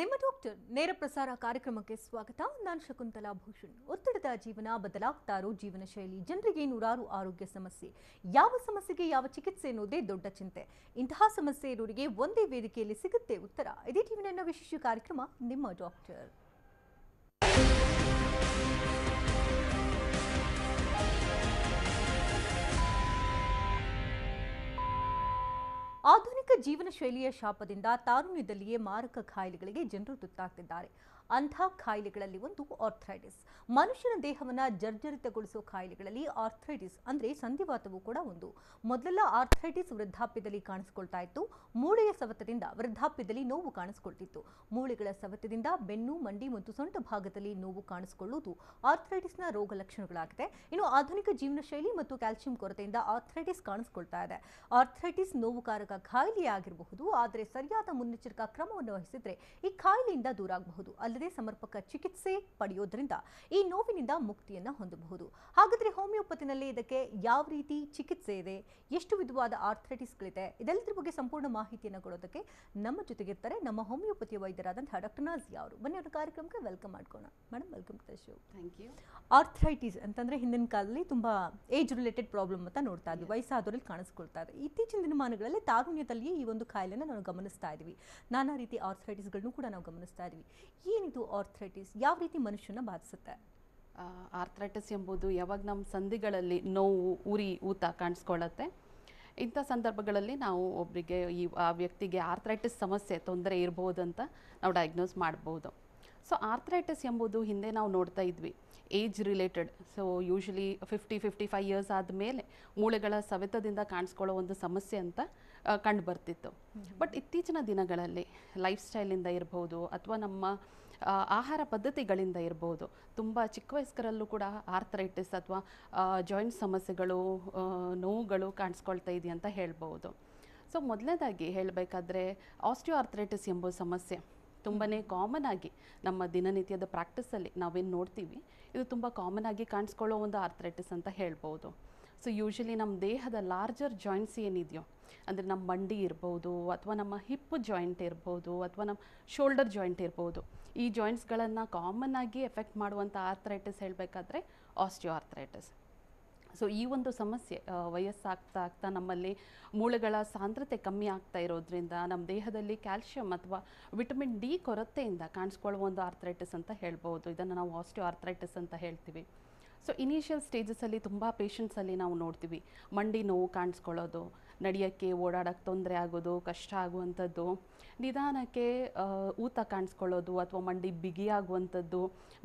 ನಿಮ್ಮ ಡಾಕ್ಟರ್ ನೇರ ಪ್ರಸಾರ ಕಾರ್ಯಕ್ರಮಕ್ಕೆ ಸ್ವಾಗತ. ನಾನು ಶಕುಂತಲಾ ಭೂಷಣ್. ಒತ್ತಡದ ಜೀವನ, ಬದಲಾಗ್ತಾ ಇರೋ ಜೀವನ ಶೈಲಿ, ಜನರಿಗೆ ನೂರಾರು ಆರೋಗ್ಯ ಸಮಸ್ಯೆ, ಯಾವ ಸಮಸ್ಯೆಗೆ ಯಾವ ಚಿಕಿತ್ಸೆ ಎನ್ನುವುದೇ ದೊಡ್ಡ ಚಿಂತೆ. ಇಂತಹ ಸಮಸ್ಯೆ ಇರೋರಿಗೆ ಒಂದೇ ವೇದಿಕೆಯಲ್ಲಿ ಸಿಗುತ್ತೆ ಉತ್ತರ. ಇದೇ ಟಿವಿನ ವಿಶೇಷ ಕಾರ್ಯಕ್ರಮ ನಿಮ್ಮ ಡಾಕ್ಟರ್. ಆಧುನಿಕ ಜೀವನ ಶೈಲಿಯ ಶಾಪದಿಂದ ತಾರುಣ್ಯದಲ್ಲಿಯೇ ಮಾರಕ ಕಾಯಿಲೆಗಳಿಗೆ ಜನರು ತುತ್ತಾಗ್ತಿದ್ದಾರೆ. ಅಂಥ ಕಾಯಿಲೆಗಳಲ್ಲಿ ಒಂದು ಆರ್ಥ್ರೈಟಿಸ್. ಮನುಷ್ಯನ ದೇಹವನ್ನು ಜರ್ಜರಿತಗೊಳಿಸೋ ಕಾಯಿಲೆಗಳಲ್ಲಿ ಆರ್ಥ್ರೈಟಿಸ್ ಅಂದರೆ ಸಂಧಿವಾತವು ಕೂಡ ಒಂದು. ಮೊದಲೆಲ್ಲ ಆರ್ಥ್ರೈಟಿಸ್ ವೃದ್ಧಾಪ್ಯದಲ್ಲಿ ಕಾಣಿಸ್ಕೊಳ್ತಾ ಇತ್ತು. ಮೂಳೆಯ ಸವೆತದಿಂದ ವೃದ್ಧಾಪ್ಯದಲ್ಲಿ ನೋವು ಕಾಣಿಸ್ಕೊಳ್ತಿತ್ತು. ಮೂಳೆಗಳ ಸವೆತದಿಂದ ಬೆನ್ನು, ಮಂಡಿ ಮತ್ತು ಸೊಂಟ ಭಾಗದಲ್ಲಿ ನೋವು ಕಾಣಿಸಿಕೊಳ್ಳುವುದು ಆರ್ಥ್ರೈಟಿಸ್ನ ರೋಗ ಲಕ್ಷಣಗಳಾಗಿದೆ. ಇನ್ನು ಆಧುನಿಕ ಜೀವನ ಶೈಲಿ ಮತ್ತು ಕ್ಯಾಲ್ಸಿಯಂ ಕೊರತೆಯಿಂದ ಆರ್ಥ್ರೈಟಿಸ್ ಕಾಣಿಸ್ಕೊಳ್ತಾ ಇದೆ. ಆರ್ಥ್ರೈಟಿಸ್ ನೋವುಕಾರಕ ಕಾಯಿಲೆಯಾಗಿರಬಹುದು, ಆದರೆ ಸರಿಯಾದ ಮುನ್ನೆಚ್ಚರಿಕಾ ಕ್ರಮವನ್ನು ವಹಿಸಿದ್ರೆ ಈ ಕಾಯಿಲೆಯಿಂದ ದೂರ ಆಗಬಹುದು. ಅಲ್ಲದೆ ಸಮರ್ಪಕ ಚಿಕಿತ್ಸೆ ಪಡೆಯೋದ್ರಿಂದ ಈ ನೋವಿನಿಂದ ಮುಕ್ತಿಯನ್ನ ಹೊಂದಬಹುದು. ಹಾಗಾದ್ರೆ ಹೋಮಿಯೋಪತಿನಲ್ಲಿ ಇದಕ್ಕೆ ಯಾವ ರೀತಿ ಚಿಕಿತ್ಸೆ ಇದೆ, ಎಷ್ಟು ವಿಧವಾದ ಆರ್ಥ್ರೈಟಿಸ್ಗಳಿದೆ, ಇದೆಲ್ಲದರ ಬಗ್ಗೆ ಸಂಪೂರ್ಣ ಮಾಹಿತಿಯನ್ನು ಕೊಡೋದಕ್ಕೆ ನಮ್ಮ ಜೊತೆಗಿರ್ತಾರೆ ನಮ್ಮ ಹೋಮಿಯೋಪತಿ ವೈದ್ಯರಾದಂತಹ ಡಾಕ್ಟರ್ ನಾಜಿಯಾ ಅವರು. ಬನ್ನಿ ಅವರ ಕಾರ್ಯಕ್ರಮಕ್ಕೆ ವೆಲ್ಕಮ್ ಮಾಡ್ಕೋಣ. Madam, welcome to the show. Thank you. Arthritis ಅಂತಂದ್ರೆ ಹಿಂದಿನ ಕಾಲದಲ್ಲಿ ತುಂಬಾ ಏಜ್ ರಿಲೇಟೆಡ್ ಪ್ರಾಬ್ಲಮ್ ಅಂತ ನೋಡ್ತಾ ಇದ್ವಿ, ವಯಸ್ಸಾದವರಲ್ಲಿ ಕಾಣಿಸ್ಕೊಳ್ತಾ ಇದೆ. ಇತ್ತೀಚಿನ ದಿನಮಾನಗಳಲ್ಲಿ ತಾರುಣ್ಯದಲ್ಲಿಯೇ ಈ ಒಂದು ಕಾಯಿಲೆನ ನಾವು ಗಮನಿಸ್ತಾ ಇದ್ವಿ. ನಾನಾ ರೀತಿ ಆರ್ಥ್ರೈಟಿಸ್ಗಳನ್ನು ಕೂಡ ನಾವು ಗಮನಿಸ್ತಾ ಇದ್ವಿ. ಏನಿದು ಆರ್ಥ್ರೈಟಿಸ್, ಯಾವ ರೀತಿ ಮನುಷ್ಯನ ಬಾಧಿಸುತ್ತೆ? ಆರ್ಥ್ರೈಟಿಸ್ ಎಂಬುದು ಯಾವಾಗ ನಮ್ಮ ಸಂಧಿಗಳಲ್ಲಿ ನೋವು, ಉರಿ, ಊತ ಕಾಣಿಸ್ಕೊಳ್ಳುತ್ತೆ. ಇಂಥ ಸಂದರ್ಭಗಳಲ್ಲಿ ನಾವು ಒಬ್ಬರಿಗೆ ಆ ವ್ಯಕ್ತಿಗೆ ಆರ್ಥ್ರೈಟಿಸ್ ಸಮಸ್ಯೆ ತೊಂದರೆ ಇರ್ಬೋದು ಅಂತ ನಾವು ಡಯಾಗ್ನೋಸ್ ಮಾಡ್ಬೋದು. ಸೊ ಆರ್ಥ್ರೈಟಿಸ್ ಎಂಬುದು ಹಿಂದೆ ನಾವು ನೋಡ್ತಾ ಇದ್ವಿ age related. So usually 55 years ಆದಮೇಲೆ ಮೂಳೆಗಳ ಸವೆತದಿಂದ ಕಾಣಿಸ್ಕೊಳ್ಳೋ ಒಂದು ಸಮಸ್ಯೆ ಅಂತ ಕಂಡು ಬರ್ತಿತ್ತು. ಬಟ್ ಇತ್ತೀಚಿನ ದಿನಗಳಲ್ಲಿ ಲೈಫ್ ಸ್ಟೈಲಿಂದ ಇರ್ಬೋದು ಅಥವಾ ನಮ್ಮ ಆಹಾರ ಪದ್ಧತಿಗಳಿಂದ ಇರ್ಬೋದು, ತುಂಬ ಚಿಕ್ಕ ವಯಸ್ಕರಲ್ಲೂ ಕೂಡ ಆರ್ಥ್ರೈಟಿಸ್ ಅಥವಾ ಜಾಯಿಂಟ್ ಸಮಸ್ಯೆಗಳು, ನೋವುಗಳು ಕಾಣಿಸ್ಕೊಳ್ತಾ ಇದೆ ಅಂತ ಹೇಳ್ಬೋದು. ಸೊ ಮೊದಲನೇದಾಗಿ ಹೇಳಬೇಕಾದ್ರೆ ಆಸ್ಟಿಯೋ ಆರ್ಥ್ರೈಟಿಸ್ ಎಂಬ ಸಮಸ್ಯೆ ತುಂಬಾ ಕಾಮನ್ ಆಗಿ ನಮ್ಮ ದಿನನಿತ್ಯದ ಪ್ರಾಕ್ಟೀಸಲ್ಲಿ ನಾವೇನು ನೋಡ್ತೀವಿ, ಇದು ತುಂಬ ಕಾಮನ್ ಆಗಿ ಕಾಣಿಸ್ಕೊಳ್ಳೋ ಒಂದು ಆರ್ಥ್ರೈಟಿಸ್ ಅಂತ ಹೇಳ್ಬೋದು. ಸೊ ಯೂಶ್ವಲಿ ನಮ್ಮ ದೇಹದ ಲಾರ್ಜರ್ ಜಾಯಿಂಟ್ಸ್ ಏನಿದೆಯೋ, ಅಂದರೆ ನಮ್ಮ ಮಂಡಿ ಇರ್ಬೋದು ಅಥವಾ ನಮ್ಮ ಹಿಪ್ ಜಾಯಿಂಟ್ ಇರ್ಬೋದು ಅಥವಾ ನಮ್ಮ ಶೋಲ್ಡರ್ ಜಾಯಿಂಟ್ ಇರ್ಬೋದು, ಈ ಜಾಯಿಂಟ್ಸ್ಗಳನ್ನು ಕಾಮನ್ ಆಗಿ ಎಫೆಕ್ಟ್ ಮಾಡುವಂಥ ಆರ್ಥ್ರೈಟಿಸ್ ಹೇಳಬೇಕಾದ್ರೆ ಆಸ್ಟಿಯೋ ಆರ್ಥ್ರೈಟಿಸ್. ಸೊ ಈ ಒಂದು ಸಮಸ್ಯೆ ವಯಸ್ಸಾಗ್ತಾ ಆಗ್ತಾ ನಮ್ಮಲ್ಲಿ ಮೂಳೆಗಳ ಸಾಂದ್ರತೆ ಕಮ್ಮಿ ಆಗ್ತಾ ಇರೋದ್ರಿಂದ ನಮ್ಮ ದೇಹದಲ್ಲಿ ಕ್ಯಾಲ್ಶಿಯಂ ಅಥವಾ ವಿಟಮಿನ್ ಡಿ ಕೊರತೆಯಿಂದ ಕಾಣಿಸ್ಕೊಳ್ಳುವ ಒಂದು ಆರ್ಥ್ರೈಟಿಸ್ ಅಂತ ಹೇಳ್ಬೋದು. ಇದನ್ನು ನಾವು ಆಸ್ಟಿಯೋ ಆರ್ಥ್ರೈಟಿಸ್ ಅಂತ ಹೇಳ್ತೀವಿ. ಸೊ ಇನಿಷಿಯಲ್ ಸ್ಟೇಜಸಲ್ಲಿ ತುಂಬ ಪೇಷಂಟ್ಸಲ್ಲಿ ನಾವು ನೋಡ್ತೀವಿ ಮಂಡಿ ನೋವು ಕಾಣಿಸ್ಕೊಳ್ಳೋದು, ನಡೆಯೋಕ್ಕೆ ಓಡಾಡೋಕ್ಕೆ ತೊಂದರೆ ಆಗೋದು, ಕಷ್ಟ ಆಗುವಂಥದ್ದು, ನಿಧಾನಕ್ಕೆ ಊತ ಕಾಣಿಸ್ಕೊಳ್ಳೋದು ಅಥವಾ ಮಂಡಿ ಬಿಗಿಯಾಗುವಂಥದ್ದು,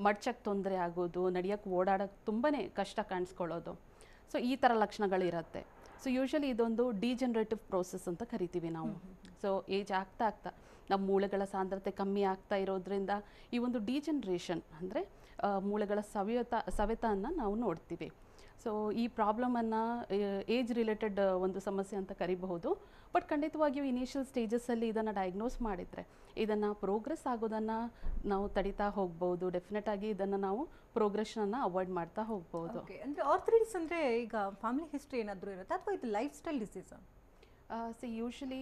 ಮಡ್ಚಕ್ಕೆ ತೊಂದರೆ ಆಗೋದು, ನಡೆಯೋಕ್ಕೆ ಓಡಾಡೋಕ್ಕೆ ತುಂಬಾ ಕಷ್ಟ ಕಾಣಿಸ್ಕೊಳ್ಳೋದು. ಸೊ ಈ ಥರ ಲಕ್ಷಣಗಳಿರುತ್ತೆ. ಸೊ ಯೂಶ್ವಲಿ ಇದೊಂದು ಡಿಜನರೇಟಿವ್ ಪ್ರೋಸೆಸ್ ಅಂತ ಕರಿತೀವಿ ನಾವು. ಸೊ ಏಜ್ ಆಗ್ತಾ ಆಗ್ತಾ ನಮ್ಮ ಮೂಳೆಗಳ ಸಾಂದ್ರತೆ ಕಮ್ಮಿ ಆಗ್ತಾ ಇರೋದ್ರಿಂದ ಈ ಒಂದು ಡಿಜನರೇಷನ್ ಅಂದರೆ ಮೂಳೆಗಳ ಸವೆತವನ್ನು ನಾವು ನೋಡ್ತೀವಿ. ಸೊ ಈ ಪ್ರಾಬ್ಲಮನ್ನು ಏಜ್ ರಿಲೇಟೆಡ್ ಒಂದು ಸಮಸ್ಯೆ ಅಂತ ಕರಿಬಹುದು. ಬಟ್ ಖಂಡಿತವಾಗಿಯೂ ಇನಿಷಿಯಲ್ ಸ್ಟೇಜಸ್ಸಲ್ಲಿ ಇದನ್ನು ಡಯಾಗ್ನೋಸ್ ಮಾಡಿದರೆ ಇದನ್ನು ಪ್ರೋಗ್ರೆಸ್ ಆಗೋದನ್ನು ನಾವು ತಡಿತಾ ಹೋಗ್ಬೋದು. ಡೆಫಿನೆಟ್ ಆಗಿ ಇದನ್ನು ನಾವು ಪ್ರೋಗ್ರೆಷನನ್ನು ಅವಾಯ್ಡ್ ಮಾಡ್ತಾ ಹೋಗ್ಬೋದು. ಅಂದರೆ ಆರ್ಥ್ರೈಟಿಸ್ ಅಂದರೆ ಈಗ ಫ್ಯಾಮಿಲಿ ಹಿಸ್ಟ್ರಿ ಏನಾದರೂ ಇರುತ್ತೆ ಅಥವಾ ಇದು life style disease? C usually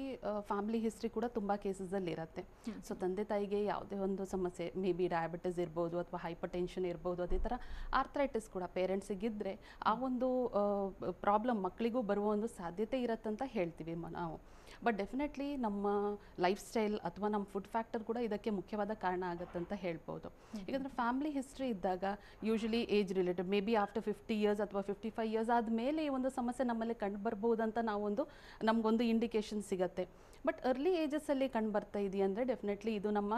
family history ಕೂಡ ತುಂಬ ಕೇಸಸಲ್ಲಿ ಇರುತ್ತೆ. ಸೊ ತಂದೆ ತಾಯಿಗೆ ಯಾವುದೇ ಒಂದು ಸಮಸ್ಯೆ, ಮೇ ಬಿ ಡಯಾಬಿಟಿಸ್ ಇರ್ಬೋದು ಅಥವಾ ಹೈಪರ್ ಟೆನ್ಷನ್ ಇರ್ಬೋದು, ಅದೇ ಥರ ಆರ್ಥ್ರೈಟಿಸ್ ಕೂಡ ಪೇರೆಂಟ್ಸಿಗಿದ್ದರೆ ಆ ಒಂದು ಪ್ರಾಬ್ಲಮ್ ಮಕ್ಕಳಿಗೂ ಬರುವ ಒಂದು ಸಾಧ್ಯತೆ ಇರತ್ತಂತ ಹೇಳ್ತೀವಿ ನಾವು. ಬಟ್ ಡೆಫಿನೆಟ್ಲಿ ನಮ್ಮ ಲೈಫ್ ಸ್ಟೈಲ್ ಅಥವಾ ನಮ್ಮ ಫುಡ್ ಫ್ಯಾಕ್ಟರ್ ಕೂಡ ಇದಕ್ಕೆ ಮುಖ್ಯವಾದ ಕಾರಣ ಆಗುತ್ತಂತ ಹೇಳ್ಬೋದು. ಯಾಕಂದರೆ ಫ್ಯಾಮಿಲಿ ಹಿಸ್ಟ್ರಿ ಇದ್ದಾಗ usually age related may be after 50 years ಅಥವಾ 55 ಇಯರ್ಸ್ ಆದಮೇಲೆ ಈ ಒಂದು ಸಮಸ್ಯೆ ನಮ್ಮಲ್ಲಿ ಕಂಡು ಬರ್ಬೋದಂತ ನಮಗೊಂದು ಇಂಡಿಕೇಶನ್ ಸಿಗುತ್ತೆ. ಬಟ್ ಅರ್ಲಿ ಏಜಸ್ಸಲ್ಲಿ ಕಂಡು ಬರ್ತಾ ಇದೆಯಂದರೆ ಡೆಫಿನೆಟ್ಲಿ ಇದು ನಮ್ಮ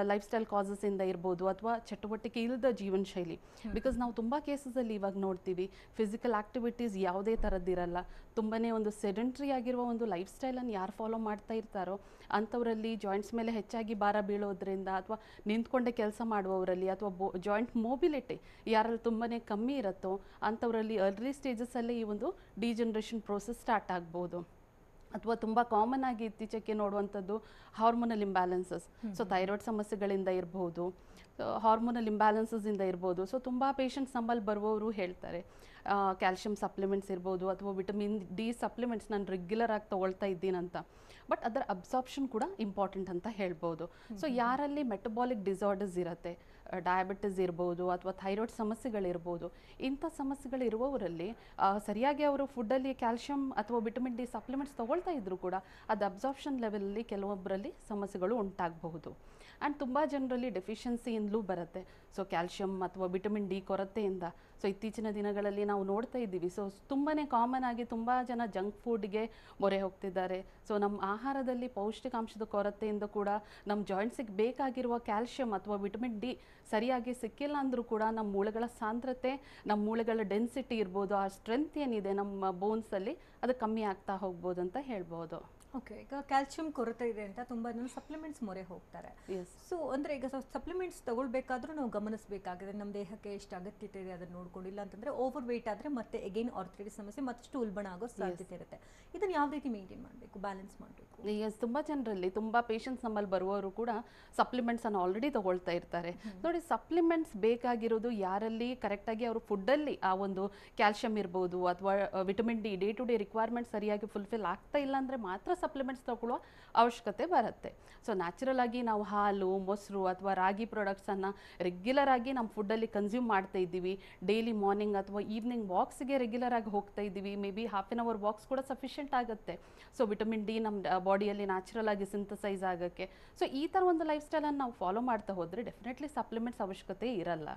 ಲೈಫ್ ಸ್ಟೈಲ್ ಕಾಸಸ್ಸಿಂದ ಇರ್ಬೋದು ಅಥವಾ ಚಟುವಟಿಕೆ ಇಲ್ಲದ ಜೀವನ ಶೈಲಿ. ಬಿಕಾಸ್ ನಾವು ತುಂಬ ಕೇಸಸಲ್ಲಿ ಇವಾಗ ನೋಡ್ತೀವಿ ಫಿಸಿಕಲ್ ಆ್ಯಕ್ಟಿವಿಟೀಸ್ ಯಾವುದೇ ಥರದ್ದಿರಲ್ಲ, ತುಂಬಾ ಒಂದು ಸೆಡೆಂಟ್ರಿ ಆಗಿರುವ ಒಂದು ಲೈಫ್ ಸ್ಟೈಲನ್ನು ಯಾರು ಫಾಲೋ ಮಾಡ್ತಾ ಇರ್ತಾರೋ ಅಂಥವರಲ್ಲಿ ಜಾಯಿಂಟ್ಸ್ ಮೇಲೆ ಹೆಚ್ಚಾಗಿ ಭಾರ ಬೀಳೋದ್ರಿಂದ ಅಥವಾ ನಿಂತ್ಕೊಂಡೆ ಕೆಲಸ ಮಾಡುವವರಲ್ಲಿ ಅಥವಾ ಜಾಯಿಂಟ್ ಮೊಬಿಲಿಟಿ ಯಾರಲ್ಲಿ ತುಂಬಾ ಕಮ್ಮಿ ಇರುತ್ತೋ ಅಂಥವರಲ್ಲಿ ಅರ್ಲಿ ಸ್ಟೇಜಸ್ಸಲ್ಲೇ ಈ ಒಂದು ಡಿಜನರೇಷನ್ ಪ್ರೋಸೆಸ್ ಸ್ಟಾರ್ಟ್ ಆಗ್ಬೋದು. ಅಥವಾ ತುಂಬ ಕಾಮನ್ ಆಗಿ ಇತ್ತೀಚೆಗೆ ನೋಡುವಂಥದ್ದು ಹಾರ್ಮೋನಲ್ ಇಂಬ್ಯಾಲೆನ್ಸಸ್. ಸೊ ಥೈರಾಯ್ಡ್ ಸಮಸ್ಯೆಗಳಿಂದ ಇರ್ಬೋದು ಹಾರ್ಮೋನಲ್ ಇಂಬ್ಯಾಲೆನ್ಸಸ್ಸಿಂದ ಇರ್ಬೋದು. ಸೊ ತುಂಬ ಪೇಷಂಟ್ಸ್ ನಮ್ಮಲ್ಲಿ ಬರುವವರು ಹೇಳ್ತಾರೆ ಕ್ಯಾಲ್ಶಿಯಂ ಸಪ್ಲಿಮೆಂಟ್ಸ್ ಇರ್ಬೋದು ಅಥವಾ ವಿಟಮಿನ್ ಡಿ ಸಪ್ಲಿಮೆಂಟ್ಸ್ ನಾನು ರೆಗ್ಯುಲರ್ ಆಗಿ ತೊಗೊಳ್ತಾ ಇದ್ದೀನಂತ. ಬಟ್ ಅದರ ಅಬ್ಸಾರ್ಪ್ಷನ್ ಕೂಡ ಇಂಪಾರ್ಟೆಂಟ್ ಅಂತ ಹೇಳ್ಬೋದು. ಸೊ ಯಾರಲ್ಲಿ ಮೆಟಬಾಲಿಕ್ ಡಿಸಾರ್ಡರ್ಸ್ ಇರುತ್ತೆ, ಡಯಾಬಿಟಿಸ್ ಇರ್ಬೋದು ಅಥವಾ ಥೈರಾಯ್ಡ್ ಸಮಸ್ಯೆಗಳಿರ್ಬೋದು, ಇಂಥ ಸಮಸ್ಯೆಗಳಿರುವವರಲ್ಲಿ ಸರಿಯಾಗಿ ಅವರು ಫುಡ್ಡಲ್ಲಿ ಕ್ಯಾಲ್ಶಿಯಂ ಅಥವಾ ವಿಟಮಿನ್ ಡಿ ಸಪ್ಲಿಮೆಂಟ್ಸ್ ತೊಗೊಳ್ತಾ ಇದ್ದರೂ ಕೂಡ ಅದು ಅಬ್ಸಾರ್ಪ್ಷನ್ ಲೆವೆಲಲ್ಲಿ ಕೆಲವೊಬ್ಬರಲ್ಲಿ ಸಮಸ್ಯೆಗಳು ಉಂಟಾಗಬಹುದು. ಆ್ಯಂಡ್ ತುಂಬ ಜನರಲ್ಲಿ ಡೆಫಿಷಿಯನ್ಸಿಯಿಂದಲೂ ಬರುತ್ತೆ. ಸೊ ಕ್ಯಾಲ್ಶಿಯಂ ಅಥವಾ ವಿಟಮಿನ್ ಡಿ ಕೊರತೆಯಿಂದ ಸೊ ಇತ್ತೀಚಿನ ದಿನಗಳಲ್ಲಿ ನಾವು ನೋಡ್ತಾ ಇದ್ದೀವಿ. ಸೊ ತುಂಬಾ ಕಾಮನ್ ಆಗಿ ತುಂಬ ಜನ ಜಂಕ್ ಫುಡ್ಗೆ ಮೊರೆ ಹೋಗ್ತಿದ್ದಾರೆ. ಸೊ ನಮ್ಮ ಆಹಾರದಲ್ಲಿ ಪೌಷ್ಟಿಕಾಂಶದ ಕೊರತೆಯಿಂದ ಕೂಡ ನಮ್ಮ ಜಾಯಿಂಟ್ಸಿಗೆ ಬೇಕಾಗಿರುವ ಕ್ಯಾಲ್ಶಿಯಂ ಅಥವಾ ವಿಟಮಿನ್ ಡಿ ಸರಿಯಾಗಿ ಸಿಕ್ಕಿಲ್ಲ ಅಂದರೂ ಕೂಡ ನಮ್ಮ ಮೂಳೆಗಳ ಸಾಂದ್ರತೆ, ನಮ್ಮ ಮೂಳೆಗಳ ಡೆನ್ಸಿಟಿ ಇರ್ಬೋದು, ಆ ಸ್ಟ್ರೆಂತ್ ಏನಿದೆ ನಮ್ಮ ಬೋನ್ಸಲ್ಲಿ ಅದು ಕಮ್ಮಿ ಆಗ್ತಾ ಹೋಗ್ಬೋದು ಅಂತ ಹೇಳ್ಬೋದು. ಓಕೆ, ಈಗ ಕ್ಯಾಲ್ಶಿಯಂ ಕೊರತೆ ಇದೆ ಅಂತ ತುಂಬ ಜನ ಸಪ್ಲಿಮೆಂಟ್ಸ್ ಮೊರೆ ಹೋಗ್ತಾರೆ. ಸೊ ಅಂದರೆ ಈಗ ಸಪ್ಲಿಮೆಂಟ್ಸ್ ತಗೊಳ್ಬೇಕಾದ್ರೂ ನಾವು ಗಮನಿಸಬೇಕಾಗಿದೆ ನಮ್ಮ ದೇಹಕ್ಕೆ ಎಷ್ಟು ಅಗತ್ಯತೆ ಇದೆ ಅದನ್ನು ನೋಡ್ಕೊಂಡಿಲ್ಲ ಅಂತಂದರೆ ಓವರ್ ವೆಯ್ಟ್ ಆದರೆ ಮತ್ತೆ ಎಗೈನ್ ಆರ್ಥರೈಟಿಸ್ ಸಮಸ್ಯೆ ಮತ್ತಷ್ಟು ಉಲ್ಬಣ ಆಗೋ ಸಾಧ್ಯತೆ ಇರುತ್ತೆ. ಇದನ್ನು ಯಾವ ರೀತಿ ಮೇಂಟೈನ್ ಮಾಡಬೇಕು, ಬ್ಯಾಲೆನ್ಸ್ ಮಾಡಬೇಕು? ತುಂಬ ಜನರಲ್ಲಿ ತುಂಬ ಪೇಷಂಟ್ಸ್ ನಮ್ಮಲ್ಲಿ ಬರುವವರು ಕೂಡ ಸಪ್ಲಿಮೆಂಟ್ಸನ್ನು ಆಲ್ರೆಡಿ ತಗೊಳ್ತಾ ಇರ್ತಾರೆ. ನೋಡಿ, ಸಪ್ಲಿಮೆಂಟ್ಸ್ ಬೇಕಾಗಿರೋದು ಯಾರಲ್ಲಿ ಕರೆಕ್ಟಾಗಿ ಅವರು ಫುಡ್ಡಲ್ಲಿ ಆ ಒಂದು ಕ್ಯಾಲ್ಶಿಯಂ ಇರ್ಬೋದು ಅಥವಾ vitamin D day to day requirement ಸರಿಯಾಗಿ ಫುಲ್ಫಿಲ್ ಆಗ್ತಾ ಇಲ್ಲ ಅಂದರೆ ಮಾತ್ರ ಸಪ್ಲಿಮೆಂಟ್ಸ್ ತಗೊಳ್ಳೋ ಅವಶ್ಯಕತೆ ಬರುತ್ತೆ. ಸೊ ನ್ಯಾಚುರಲ್ ಆಗಿ ನಾವು ಹಾಲು, ಮೊಸರು ಅಥವಾ ರಾಗಿ ಪ್ರಾಡಕ್ಟ್ಸನ್ನು ರೆಗ್ಯುಲರ್ ಆಗಿ ನಮ್ಮ ಫುಡ್ಡಲ್ಲಿ ಕನ್ಸ್ಯೂಮ್ ಮಾಡ್ತಾ ಇದ್ದೀವಿ. ಡೈಲಿ ಮಾರ್ನಿಂಗ್ ಅಥವಾ ಈವ್ನಿಂಗ್ ವಾಕ್ಸ್ಗೆ ರೆಗ್ಯುಲರ್ ಆಗಿ ಹೋಗ್ತಾ ಇದ್ದೀವಿ. Maybe half an hour walks ಕೂಡ ಸಫಿಷಿಯೆಂಟ್ ಆಗುತ್ತೆ. ಸೊ ವಿಟಮಿನ್ ಡಿ ನಮ್ಮ ಬಾಡಿಯಲ್ಲಿ ನ್ಯಾಚುರಲ್ ಆಗಿ ಸಿಂಥಸೈಸ್ ಆಗೋಕ್ಕೆ. ಸೊ ಈ ಥರ ಒಂದು ಲೈಫ್ ಸ್ಟೈಲನ್ನು ನಾವು ಫಾಲೋ ಮಾಡ್ತಾ ಹೋದರೆ ಡೆಫಿನೆಟ್ಲಿ ಸಪ್ಲಿಮೆಂಟ್ಸ್ ಅವಶ್ಯಕತೆ ಇರಲ್ಲ.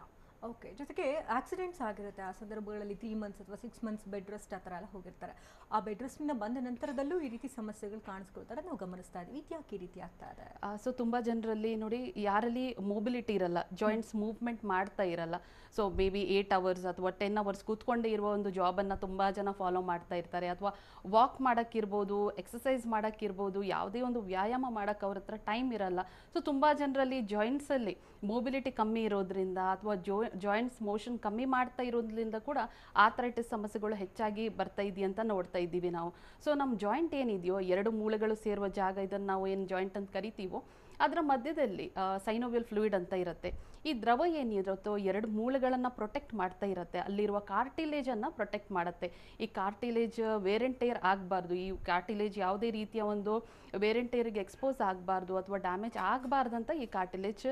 ಓಕೆ, ಜೊತೆಗೆ ಆಕ್ಸಿಡೆಂಟ್ಸ್ ಆಗಿರುತ್ತೆ. ಆ ಸಂದರ್ಭಗಳಲ್ಲಿ 3 ಮಂತ್ಸ್ ಅಥವಾ 6 ಮಂತ್ಸ್ ಬೆಡ್ ರೆಸ್ಟ್ ಆ ಥರ ಎಲ್ಲ ಹೋಗಿರ್ತಾರೆ. ಆ ಬೆಡ್ ರೆಸ್ಟಿಂದ ಬಂದ ನಂತರದಲ್ಲೂ ಈ ರೀತಿ ಸಮಸ್ಯೆಗಳು ಕಾಣಿಸ್ಕೊಳ್ತಾರೆ, ನಾವು ಗಮನಿಸ್ತಾ ಇದ್ದೀವಿ. ಇದ್ಯಾಕೆ ಈ ರೀತಿ ಆಗ್ತಾ ಇದೆ? ಸೊ ತುಂಬ ಜನರಲ್ಲಿ ನೋಡಿ, ಯಾರಲ್ಲಿ ಮೊಬಿಲಿಟಿ ಇರಲ್ಲ, ಜಾಯಿಂಟ್ಸ್ ಮೂವ್ಮೆಂಟ್ ಮಾಡ್ತಾ ಇರಲ್ಲ. ಸೊ ಮೇ ಬಿ 8 ಅವರ್ಸ್ ಅಥವಾ 10 ಅವರ್ಸ್ ಕೂತ್ಕೊಂಡೇ ಇರುವ ಒಂದು ಜಾಬನ್ನು ತುಂಬ ಜನ ಫಾಲೋ ಮಾಡ್ತಾ ಇರ್ತಾರೆ. ಅಥವಾ ವಾಕ್ ಮಾಡೋಕ್ಕಿರ್ಬೋದು, ಎಕ್ಸಸೈಸ್ ಮಾಡೋಕ್ಕಿರ್ಬೋದು, ಯಾವುದೇ ಒಂದು ವ್ಯಾಯಾಮ ಮಾಡೋಕ್ಕೆ ಅವ್ರ ಹತ್ರ ಟೈಮ್ ಇರಲ್ಲ. ಸೊ ತುಂಬ ಜನರಲ್ಲಿ ಜಾಯಿಂಟ್ಸಲ್ಲಿ ಮೊಬಿಲಿಟಿ ಕಮ್ಮಿ ಇರೋದ್ರಿಂದ ಅಥವಾ ಜಾಯಿಂಟ್ಸ್ ಮೋಷನ್ ಕಮ್ಮಿ ಮಾಡ್ತಾ ಇರೋದ್ರಿಂದ ಕೂಡ ಆರ್ಥರೈಟಿಸ್ ಸಮಸ್ಯೆಗಳು ಹೆಚ್ಚಾಗಿ ಬರ್ತಾ ಇದೆಯಂತ ನೋಡ್ತಾ ಇದ್ದೀವಿ ನಾವು. ಸೊ ನಮ್ಮ ಜಾಯಿಂಟ್ ಏನಿದೆಯೋ, 2 ಮೂಳೆಗಳು ಸೇರುವ ಜಾಗ, ಇದನ್ನು ನಾವು ಏನು ಜಾಯಿಂಟ್ ಅಂತ ಕರಿತೀವೋ, ಅದರ ಮಧ್ಯದಲ್ಲಿ ಸೈನೋವಿಯಲ್ ಫ್ಲೂಯಿಡ್ ಅಂತ ಇರುತ್ತೆ. ಈ ದ್ರವ ಏನಿರುತ್ತೋ 2 ಮೂಳೆಗಳನ್ನು ಪ್ರೊಟೆಕ್ಟ್ ಮಾಡ್ತಾ ಇರುತ್ತೆ. ಅಲ್ಲಿರುವ ಕಾರ್ಟಿಲೇಜನ್ನು ಪ್ರೊಟೆಕ್ಟ್ ಮಾಡುತ್ತೆ. ಈ ಕಾರ್ಟಿಲೇಜ್ ವೇರ್ ಆ್ಯಂಡ್ ಟೇರ್ ಆಗಬಾರ್ದು. ಈ ಕಾರ್ಟಿಲೇಜ್ ಯಾವುದೇ ರೀತಿಯ ಒಂದು ವೇರ್ ಆ್ಯಂಡ್ ಟೇರ್ಗೆ ಎಕ್ಸ್ಪೋಸ್ ಆಗಬಾರ್ದು ಅಥವಾ ಡ್ಯಾಮೇಜ್ ಆಗಬಾರ್ದಂತ ಈ ಕಾರ್ಟಿಲೇಜ್,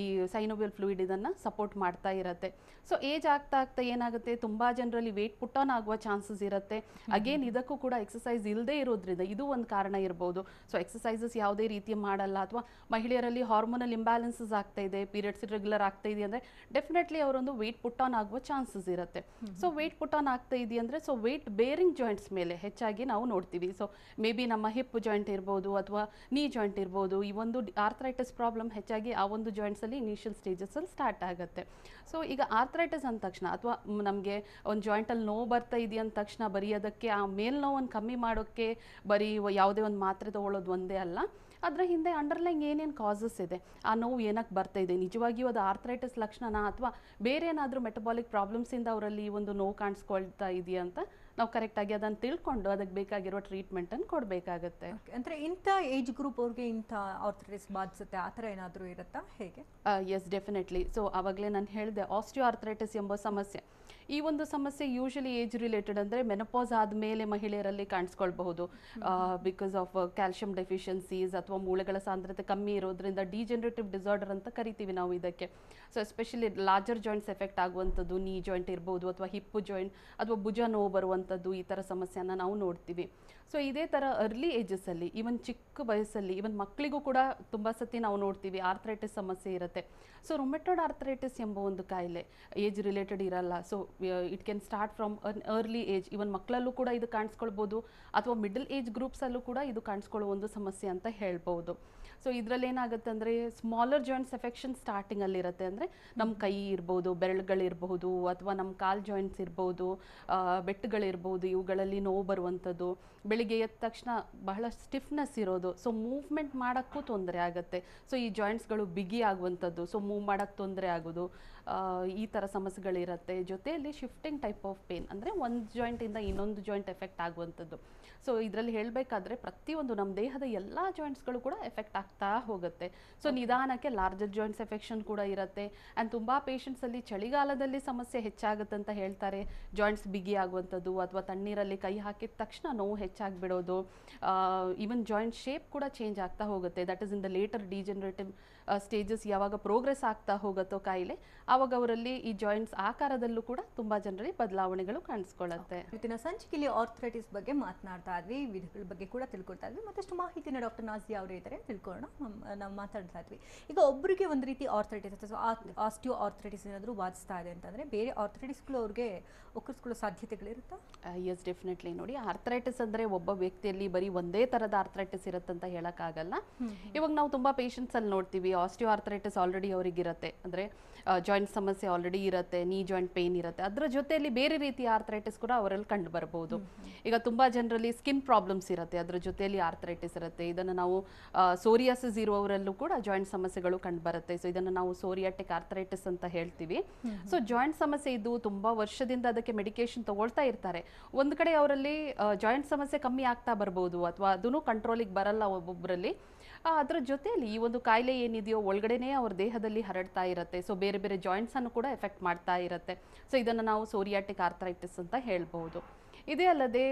ಈ ಸೈನೋವಿಯಲ್ ಫ್ಲೂಯಿಡ್ ಇದನ್ನು ಸಪೋರ್ಟ್ ಮಾಡ್ತಾ ಇರುತ್ತೆ. ಸೊ ಏಜ್ ಆಗ್ತಾ ಆಗ್ತಾ ಏನಾಗುತ್ತೆ, ತುಂಬ ಜನರಲ್ಲಿ ವೇಟ್ ಪುಟ್ ಆನ್ ಆಗುವ ಚಾನ್ಸಸ್ ಇರುತ್ತೆ. ಅಗೇನ್ ಇದಕ್ಕೂ ಕೂಡ ಎಕ್ಸಸೈಸ್ ಇಲ್ಲದೆ ಇರೋದ್ರಿಂದ ಇದು ಒಂದು ಕಾರಣ ಇರ್ಬೋದು. ಸೊ ಎಕ್ಸಸೈಸಸ್ ಯಾವುದೇ ರೀತಿ ಮಾಡಲ್ಲ ಅಥವಾ ಮಹಿಳೆಯರಲ್ಲಿ ಹಾರ್ಮೋನಲ್ ಇಂಬ್ಯಾಲೆನ್ಸಸ್ ಆಗ್ತಾ ಇದೆ, ಪೀರಿಯಡ್ಸ್ ಇರ್ರೆಗ್ಯುಲರ್ ಆಗ್ತಾ ಇದೆ ಅಂದರೆ ಡೆಫಿನೆಟ್ಲಿ ಅವರೊಂದು ವೇಟ್ ಪುಟ್ ಆನ್ ಆಗುವ ಚಾನ್ಸಸ್ ಇರುತ್ತೆ. ಸೊ ವೇಟ್ ಪುಟ್ ಆನ್ ಆಗ್ತಾ ಇದೆ ಅಂದರೆ ಸೊ ವೇಟ್ ಬೇರಿಂಗ್ ಜಾಯಿಂಟ್ಸ್ ಮೇಲೆ ಹೆಚ್ಚಾಗಿ ನಾವು ನೋಡ್ತೀವಿ. ಸೊ ಮೇ ಬಿ ನಮ್ಮ ಹಿಪ್ ಜಾಯಿಂಟ್ ಇರ್ಬೋದು ಅಥವಾ ನೀ ಜಾಯಿಂಟ್ ಇರ್ಬೋದು. ಈ ಒಂದು ಆರ್ಥರೈಟಿಸ್ ಪ್ರಾಬ್ಲಮ್ ಹೆಚ್ಚಾಗಿ ಆ ಒಂದು ಜಾಯಿಂಟ್ಸಲ್ಲಿ ಇನಿಷಿಯಲ್ ಸ್ಟೇಜಸಲ್ಲಿ ಸ್ಟಾರ್ಟ್ ಆಗುತ್ತೆ. ಸೊ ಈಗ ಆರ್ಥರೈಟಿಸ್ ಅಂದ ತಕ್ಷಣ ಅಥವಾ ನಮಗೆ ಒಂದು ಜಾಯಿಂಟಲ್ಲಿ ನೋವು ಬರ್ತಾ ಇದೆ ಅಂದ ತಕ್ಷಣ ಬರೀ ಅದಕ್ಕೆ ಆ ಮೇಲ್ನೋವನ್ನು ಕಮ್ಮಿ ಮಾಡೋಕ್ಕೆ ಬರೀ ಯಾವುದೇ ಒಂದು ಮಾತ್ರೆ ತೊಗೊಳ್ಳೋದು ಒಂದೇ ಅಲ್ಲ. ಅದರ ಹಿಂದೆ ಅಂಡರ್ಲೈನ್ ಏನೇನು ಕಾಸಸ್ ಇದೆ, ಆ ನೋವು ಏನಕ್ಕೆ ಬರ್ತಾ ಇದೆ, ನಿಜವಾಗಿಯೂ ಅದು ಆರ್ಥರೈಟಿಸ್ ಲಕ್ಷಣನ ಅಥವಾ ಬೇರೆ ಏನಾದರೂ ಮೆಟಬಾಲಿಕ್ ಪ್ರಾಬ್ಲಮ್ಸಿಂದ ಅವರಲ್ಲಿ ಒಂದು ನೋವು ಕಾಣಿಸ್ಕೊಳ್ತಾ ಇದೆಯಾ ಅಂತ ನಾವು ಕರೆಕ್ಟಾಗಿ ಅದನ್ನು ತಿಳ್ಕೊಂಡು ಅದಕ್ಕೆ ಬೇಕಾಗಿರೋ ಟ್ರೀಟ್ಮೆಂಟನ್ನು ಕೊಡಬೇಕಾಗತ್ತೆ. ಅಂದರೆ ಇಂಥ ಏಜ್ ಗ್ರೂಪ್ ಅವ್ರಿಗೆ ಇಂಥ ಆರ್ಥರೈಟಿಸ್ ಬಾಧಿಸುತ್ತೆ, ಆ ಥರ ಏನಾದರೂ ಇರುತ್ತಾ, ಹೇಗೆ? S, definitely. ಸೊ ಆವಾಗಲೇ ನಾನು ಹೇಳಿದೆ ಆಸ್ಟಿಯೋ ಆರ್ಥರೈಟಿಸ್ ಎಂಬ ಸಮಸ್ಯೆ. ಈ ಒಂದು ಸಮಸ್ಯೆ ಯೂಶಲಿ ಏಜ್ ರಿಲೇಟೆಡ್ ಅಂದರೆ ಮೆನೋಪಾಸ್ ಆದಮೇಲೆ ಮಹಿಳೆಯರಲ್ಲಿ ಕಾಣಿಸ್ಕೊಳ್ಬಹುದು. ಬಿಕಾಸ್ ಆಫ್ ಕ್ಯಾಲ್ಶಿಯಂ ಡೆಫಿಷಿಯನ್ಸೀಸ್ ಅಥವಾ ಮೂಳೆಗಳ ಸಾಂದ್ರತೆ ಕಮ್ಮಿ ಇರೋದ್ರಿಂದ ಡಿಜೆನರೇಟಿವ್ ಡಿಸಾರ್ಡರ್ ಅಂತ ಕರಿತೀವಿ ನಾವು ಇದಕ್ಕೆ. So especially larger joints effect ಆಗುವಂಥದ್ದು, ನೀ ಜಾಯಿಂಟ್ ಇರ್ಬೋದು ಅಥವಾ ಹಿಪ್ ಜಾಯಿಂಟ್ ಅಥವಾ ಭುಜ ನೋವು ಬರುವಂಥದ್ದು, ಈ ಥರ ಸಮಸ್ಯೆಯನ್ನು ನಾವು ನೋಡ್ತೀವಿ. ಸೊ ಇದೇ ಥರ ಅರ್ಲಿ ಏಜಸ್ಸಲ್ಲಿ, ಈವನ್ ಚಿಕ್ಕ ವಯಸ್ಸಲ್ಲಿ, ಈವನ್ ಮಕ್ಕಳಿಗೂ ಕೂಡ ತುಂಬ ಸತಿ ನಾವು ನೋಡ್ತೀವಿ ಆರ್ಥರೈಟಿಸ್ ಸಮಸ್ಯೆ ಇರುತ್ತೆ. ಸೊ ರೊಮೆಟೋಯ್ಡ್ ಆರ್ಥರೈಟಿಸ್ ಎಂಬ ಒಂದು ಕಾಯಿಲೆ ಏಜ್ ರಿಲೇಟೆಡ್ ಇರಲ್ಲ. So it can start from an early age. Even ಮಕ್ಕಳಲ್ಲೂ ಕೂಡ ಇದು ಕಾಣಿಸ್ಕೊಳ್ಬೋದು ಅಥವಾ ಮಿಡಲ್ ಏಜ್ ಗ್ರೂಪ್ಸಲ್ಲೂ ಕೂಡ ಇದು ಕಾಣಿಸ್ಕೊಳ್ಳೋ ಒಂದು ಸಮಸ್ಯೆ ಅಂತ ಹೇಳ್ಬೋದು. ಸೊ ಇದರಲ್ಲಿ ಏನಾಗುತ್ತೆ ಅಂದರೆ ಸ್ಮಾಲರ್ ಜಾಯಿಂಟ್ಸ್ ಎಫೆಕ್ಷನ್ ಸ್ಟಾರ್ಟಿಂಗಲ್ಲಿ ಇರುತ್ತೆ. ಅಂದರೆ ನಮ್ಮ ಕೈ ಇರ್ಬೋದು, ಬೆರಳುಗಳಿರ್ಬೋದು ಅಥವಾ ನಮ್ಮ ಕಾಲು ಜಾಯಿಂಟ್ಸ್ ಇರ್ಬೋದು, ಬೆಟ್ಟುಗಳಿರ್ಬೋದು, ಇರ್ಬೋದು, ಇವುಗಳಲ್ಲಿ ನೋವು ಬರುವಂಥದ್ದು, ಬೆಳಿಗ್ಗೆ ಎದ್ದ ತಕ್ಷಣ ಬಹಳ ಸ್ಟಿಫ್ನೆಸ್ ಇರೋದು, ಸೊ ಮೂವ್ಮೆಂಟ್ ಮಾಡೋಕ್ಕೂ ತೊಂದರೆ ಆಗುತ್ತೆ. ಸೊ ಈ ಜಾಯಿಂಟ್ಸ್ಗಳು ಬಿಗಿ ಆಗುವಂಥದ್ದು, ಸೊ ಮೂವ್ ಮಾಡೋಕ್ಕೆ ತೊಂದರೆ ಆಗೋದು, ಈ ಥರ ಸಮಸ್ಯೆಗಳಿರುತ್ತೆ. ಜೊತೆಯಲ್ಲಿ ಶಿಫ್ಟಿಂಗ್ ಟೈಪ್ ಆಫ್ ಪೇನ್, ಅಂದರೆ ಒಂದು ಜಾಯಿಂಟಿಂದ ಇನ್ನೊಂದು ಜಾಯಿಂಟ್ ಎಫೆಕ್ಟ್ ಆಗುವಂಥದ್ದು. ಸೊ ಇದರಲ್ಲಿ ಹೇಳಬೇಕಾದ್ರೆ ಪ್ರತಿಯೊಂದು ನಮ್ಮ ದೇಹದ ಎಲ್ಲ ಜಾಯಿಂಟ್ಸ್ಗಳು ಕೂಡ ಎಫೆಕ್ಟ್ ಆಗ್ತಾ ಹೋಗುತ್ತೆ. ಸೊ ನಿಧಾನಕ್ಕೆ ಲಾರ್ಜರ್ ಜಾಯಿಂಟ್ಸ್ ಎಫೆಕ್ಷನ್ ಕೂಡ ಇರುತ್ತೆ. ಆ್ಯಂಡ್ ತುಂಬ ಪೇಷಂಟ್ಸಲ್ಲಿ ಚಳಿಗಾಲದಲ್ಲಿ ಸಮಸ್ಯೆ ಹೆಚ್ಚಾಗುತ್ತೆ ಅಂತ ಹೇಳ್ತಾರೆ. ಜಾಯಿಂಟ್ಸ್ ಬಿಗಿ ಆಗುವಂಥದ್ದು, ಅಥವಾ ತಣ್ಣೀರಲ್ಲಿ ಕೈ ಹಾಕಿದ ತಕ್ಷಣ ನೋವು ಹೆಚ್ಚಾಗಿಬಿಡೋದು, ಈವನ್ ಜಾಯಿಂಟ್ ಶೇಪ್ ಕೂಡ ಚೇಂಜ್ ಆಗ್ತಾ ಹೋಗುತ್ತೆ. That is in the later degenerative stages. ಯಾವಾಗ ಪ್ರೋಗ್ರೆಸ್ ಆಗ್ತಾ ಹೋಗುತ್ತೋ ಕಾಯಿಲೆ, ಆವಾಗ ಅವರಲ್ಲಿ ಈ ಜಾಯಿಂಟ್ಸ್ ಆಕಾರದಲ್ಲೂ ಕೂಡ ತುಂಬ ಜನರಲ್ಲಿ ಬದಲಾವಣೆಗಳು ಕಾಣಿಸ್ಕೊಳ್ಳುತ್ತೆ. ಇವತ್ತಿನ ಸಂಚಿಕೆಯಲ್ಲಿ ಆರ್ಥರೈಟಿಸ್ ಬಗ್ಗೆ ಮಾತನಾಡ್ತಾ ಇದ್ವಿ, ವಿಧಗಳ ಬಗ್ಗೆ ಕೂಡ ತಿಳ್ಕೊಳ್ತಾ ಇದ್ವಿ. ಮತ್ತಷ್ಟು ಮಾಹಿತಿನ ಡಾಕ್ಟರ್ ನಾಜಿಯಾ ಅವರೇ ಇದ್ದಾರೆ, ತಿಳ್ಕೊಳ್ಳೋಣ. ನಾವು ಮಾತಾಡ್ತಾ ಇದ್ವಿ. ಈಗ ಒಬ್ಬರಿಗೆ ಒಂದು ರೀತಿ ಆರ್ಥರೈಟಿಸ್ ಅಥವಾ ಆಸ್ಟಿಯೋ ಆರ್ಥರೈಟಿಸ್ ಏನಾದರೂ ಬಾಧಿಸ್ತಾ ಇದೆ ಅಂತಂದರೆ ಬೇರೆ ಆರ್ಥರೈಟಿಸ್ಗಳು ಅವ್ರಿಗೆ ಒಕ್ಕರಿಸ್ಕೊಳ್ಳೋ ಸಾಧ್ಯತೆಗಳಿರುತ್ತಾ? Yes, definitely. ನೋಡಿ, ಆರ್ಥರೈಟಿಸ್ ಅಂದರೆ ಒಬ್ಬ ವ್ಯಕ್ತಿಯಲ್ಲಿ ಬರೀ ಒಂದೇ ಥರದ ಆರ್ಥರೈಟಿಸ್ ಇರುತ್ತಂತ ಹೇಳೋಕ್ಕಾಗಲ್ಲ. ಇವಾಗ ನಾವು ತುಂಬ ಪೇಷಂಟ್ಸಲ್ಲಿ ನೋಡ್ತೀವಿ, ಆಸ್ಟಿಯೋ ಆರ್ಥರೈಟಿಸ್ ಆಲ್ರೆಡಿ ಅವರಿಗಿರುತ್ತೆ, ಅಂದರೆ ಜಾಯಿಂಟ್ ಸಮಸ್ಯೆ ಆಲ್ರೆಡಿ ಇರುತ್ತೆ, ನೀ ಜಾಯಿಂಟ್ ಪೇನ್ ಇರುತ್ತೆ. ಅದರ ಜೊತೆಯಲ್ಲಿ ಬೇರೆ ರೀತಿಯ ಆರ್ಥರೈಟಿಸ್ ಕೂಡ ಅವರಲ್ಲಿ ಕಂಡು ಬರ್ಬೋದು. ಈಗ ತುಂಬ ಜನರಲ್ಲಿ ಸ್ಕಿನ್ ಪ್ರಾಬ್ಲಮ್ಸ್ ಇರುತ್ತೆ, ಅದರ ಜೊತೆಯಲ್ಲಿ ಆರ್ಥರೈಟಿಸ್ ಇರುತ್ತೆ. ಇದನ್ನು ನಾವು ಸೋರಿಯಾಸಿಸ್ ಇರುವವರಲ್ಲೂ ಕೂಡ ಜಾಯಿಂಟ್ ಸಮಸ್ಯೆಗಳು ಕಂಡು ಬರುತ್ತೆ. ಸೊ ಇದನ್ನು ನಾವು ಸೋರಿಯಾಟಿಕ್ ಆರ್ಥರೈಟಿಸ್ ಅಂತ ಹೇಳ್ತೀವಿ. ಸೊ ಜಾಯಿಂಟ್ ಸಮಸ್ಯೆ ಇದು ತುಂಬ ವರ್ಷದಿಂದ ಅದಕ್ಕೆ ಮೆಡಿಕೇಶನ್ ತಗೊಳ್ತಾ ಇರ್ತಾರೆ. ಒಂದು ಕಡೆ ಅವರಲ್ಲಿ ಜಾಯಿಂಟ್ ಸಮಸ್ಯೆ ಕಮ್ಮಿ ಆಗ್ತಾ ಬರ್ಬೋದು, ಅಥವಾ ಅದೂ ಕಂಟ್ರೋಲಿಗೆ ಬರಲ್ಲ ಒಬ್ಬೊಬ್ಬರಲ್ಲಿ. ಅದರ ಜೊತೆಯಲ್ಲಿ ಈ ಒಂದು ಕಾಯಿಲೆ ಏನಿದೆಯೋ ಒಳಗಡೆನೇ ಅವ್ರ ದೇಹದಲ್ಲಿ ಹರಡ್ತಾ ಇರುತ್ತೆ. ಸೊ ಬೇರೆ ಬೇರೆ ಜಾಯಿಂಟ್ಸನ್ನು ಕೂಡ ಎಫೆಕ್ಟ್ ಮಾಡ್ತಾ ಇರುತ್ತೆ. ಸೊ ಇದನ್ನು ನಾವು ಸೋರಿಯಾಟಿಕ್ ಆರ್ಥರೈಟಿಸ್ ಅಂತ ಹೇಳ್ಬೋದು. ಇದೇ ಅಲ್ಲದೆ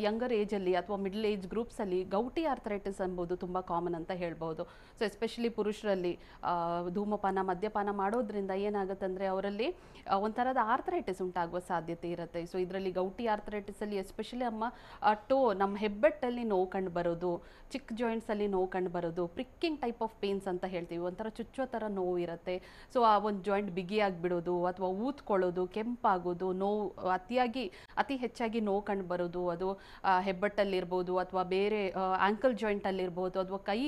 ಯಂಗರ್ ಏಜಲ್ಲಿ ಅಥವಾ ಮಿಡ್ಲ್ ಏಜ್ ಗ್ರೂಪ್ಸಲ್ಲಿ ಗೌಟಿ ಆರ್ಥರೈಟಿಸ್ ಅನ್ಬೋದು ತುಂಬ ಕಾಮನ್ ಅಂತ ಹೇಳ್ಬೋದು. ಸೊ ಎಸ್ಪೆಷಲಿ ಪುರುಷರಲ್ಲಿ ಧೂಮಪಾನ ಮದ್ಯಪಾನ ಮಾಡೋದ್ರಿಂದ ಏನಾಗುತ್ತೆ ಅಂದರೆ ಅವರಲ್ಲಿ ಒಂಥರದ ಆರ್ಥರೈಟಿಸ್ ಉಂಟಾಗುವ ಸಾಧ್ಯತೆ ಇರುತ್ತೆ. ಸೊ ಇದರಲ್ಲಿ ಗೌಟಿ ಆರ್ಥರೈಟಿಸಲ್ಲಿ ಎಸ್ಪೆಷಲಿ ನಮ್ಮ ಹೆಬ್ಬೆಟ್ಟಲ್ಲಿ ನೋವು ಕಂಡು ಬರೋದು, ಚಿಕ್ಕ ಜಾಯಿಂಟ್ಸಲ್ಲಿ ನೋವು ಕಂಡು ಬರೋದು, ಪ್ರಿಕ್ಕಿಂಗ್ ಟೈಪ್ ಆಫ್ ಪೇನ್ಸ್ ಅಂತ ಹೇಳ್ತೀವಿ, ಒಂಥರ ಚುಚ್ಚೋ ಥರ ನೋವು ಇರುತ್ತೆ. ಸೊ ಆ ಒಂದು ಜಾಯಿಂಟ್ ಬಿಗಿಯಾಗಿಬಿಡೋದು, ಅಥವಾ ಊದ್ಕೊಳ್ಳೋದು, ಕೆಂಪಾಗೋದು, ನೋವು ಅತಿ ಹೆಚ್ಚಾಗಿ ನೋವು ಕಂಡು ಬರೋದು, ಅದು ಹೆಬ್ಬೆಟ್ಟಲ್ಲಿರ್ಬೋದು, ಅಥವಾ ಬೇರೆ ಆಂಕಲ್ ಜಾಯಿಂಟಲ್ಲಿರ್ಬೋದು, ಅಥವಾ ಕೈ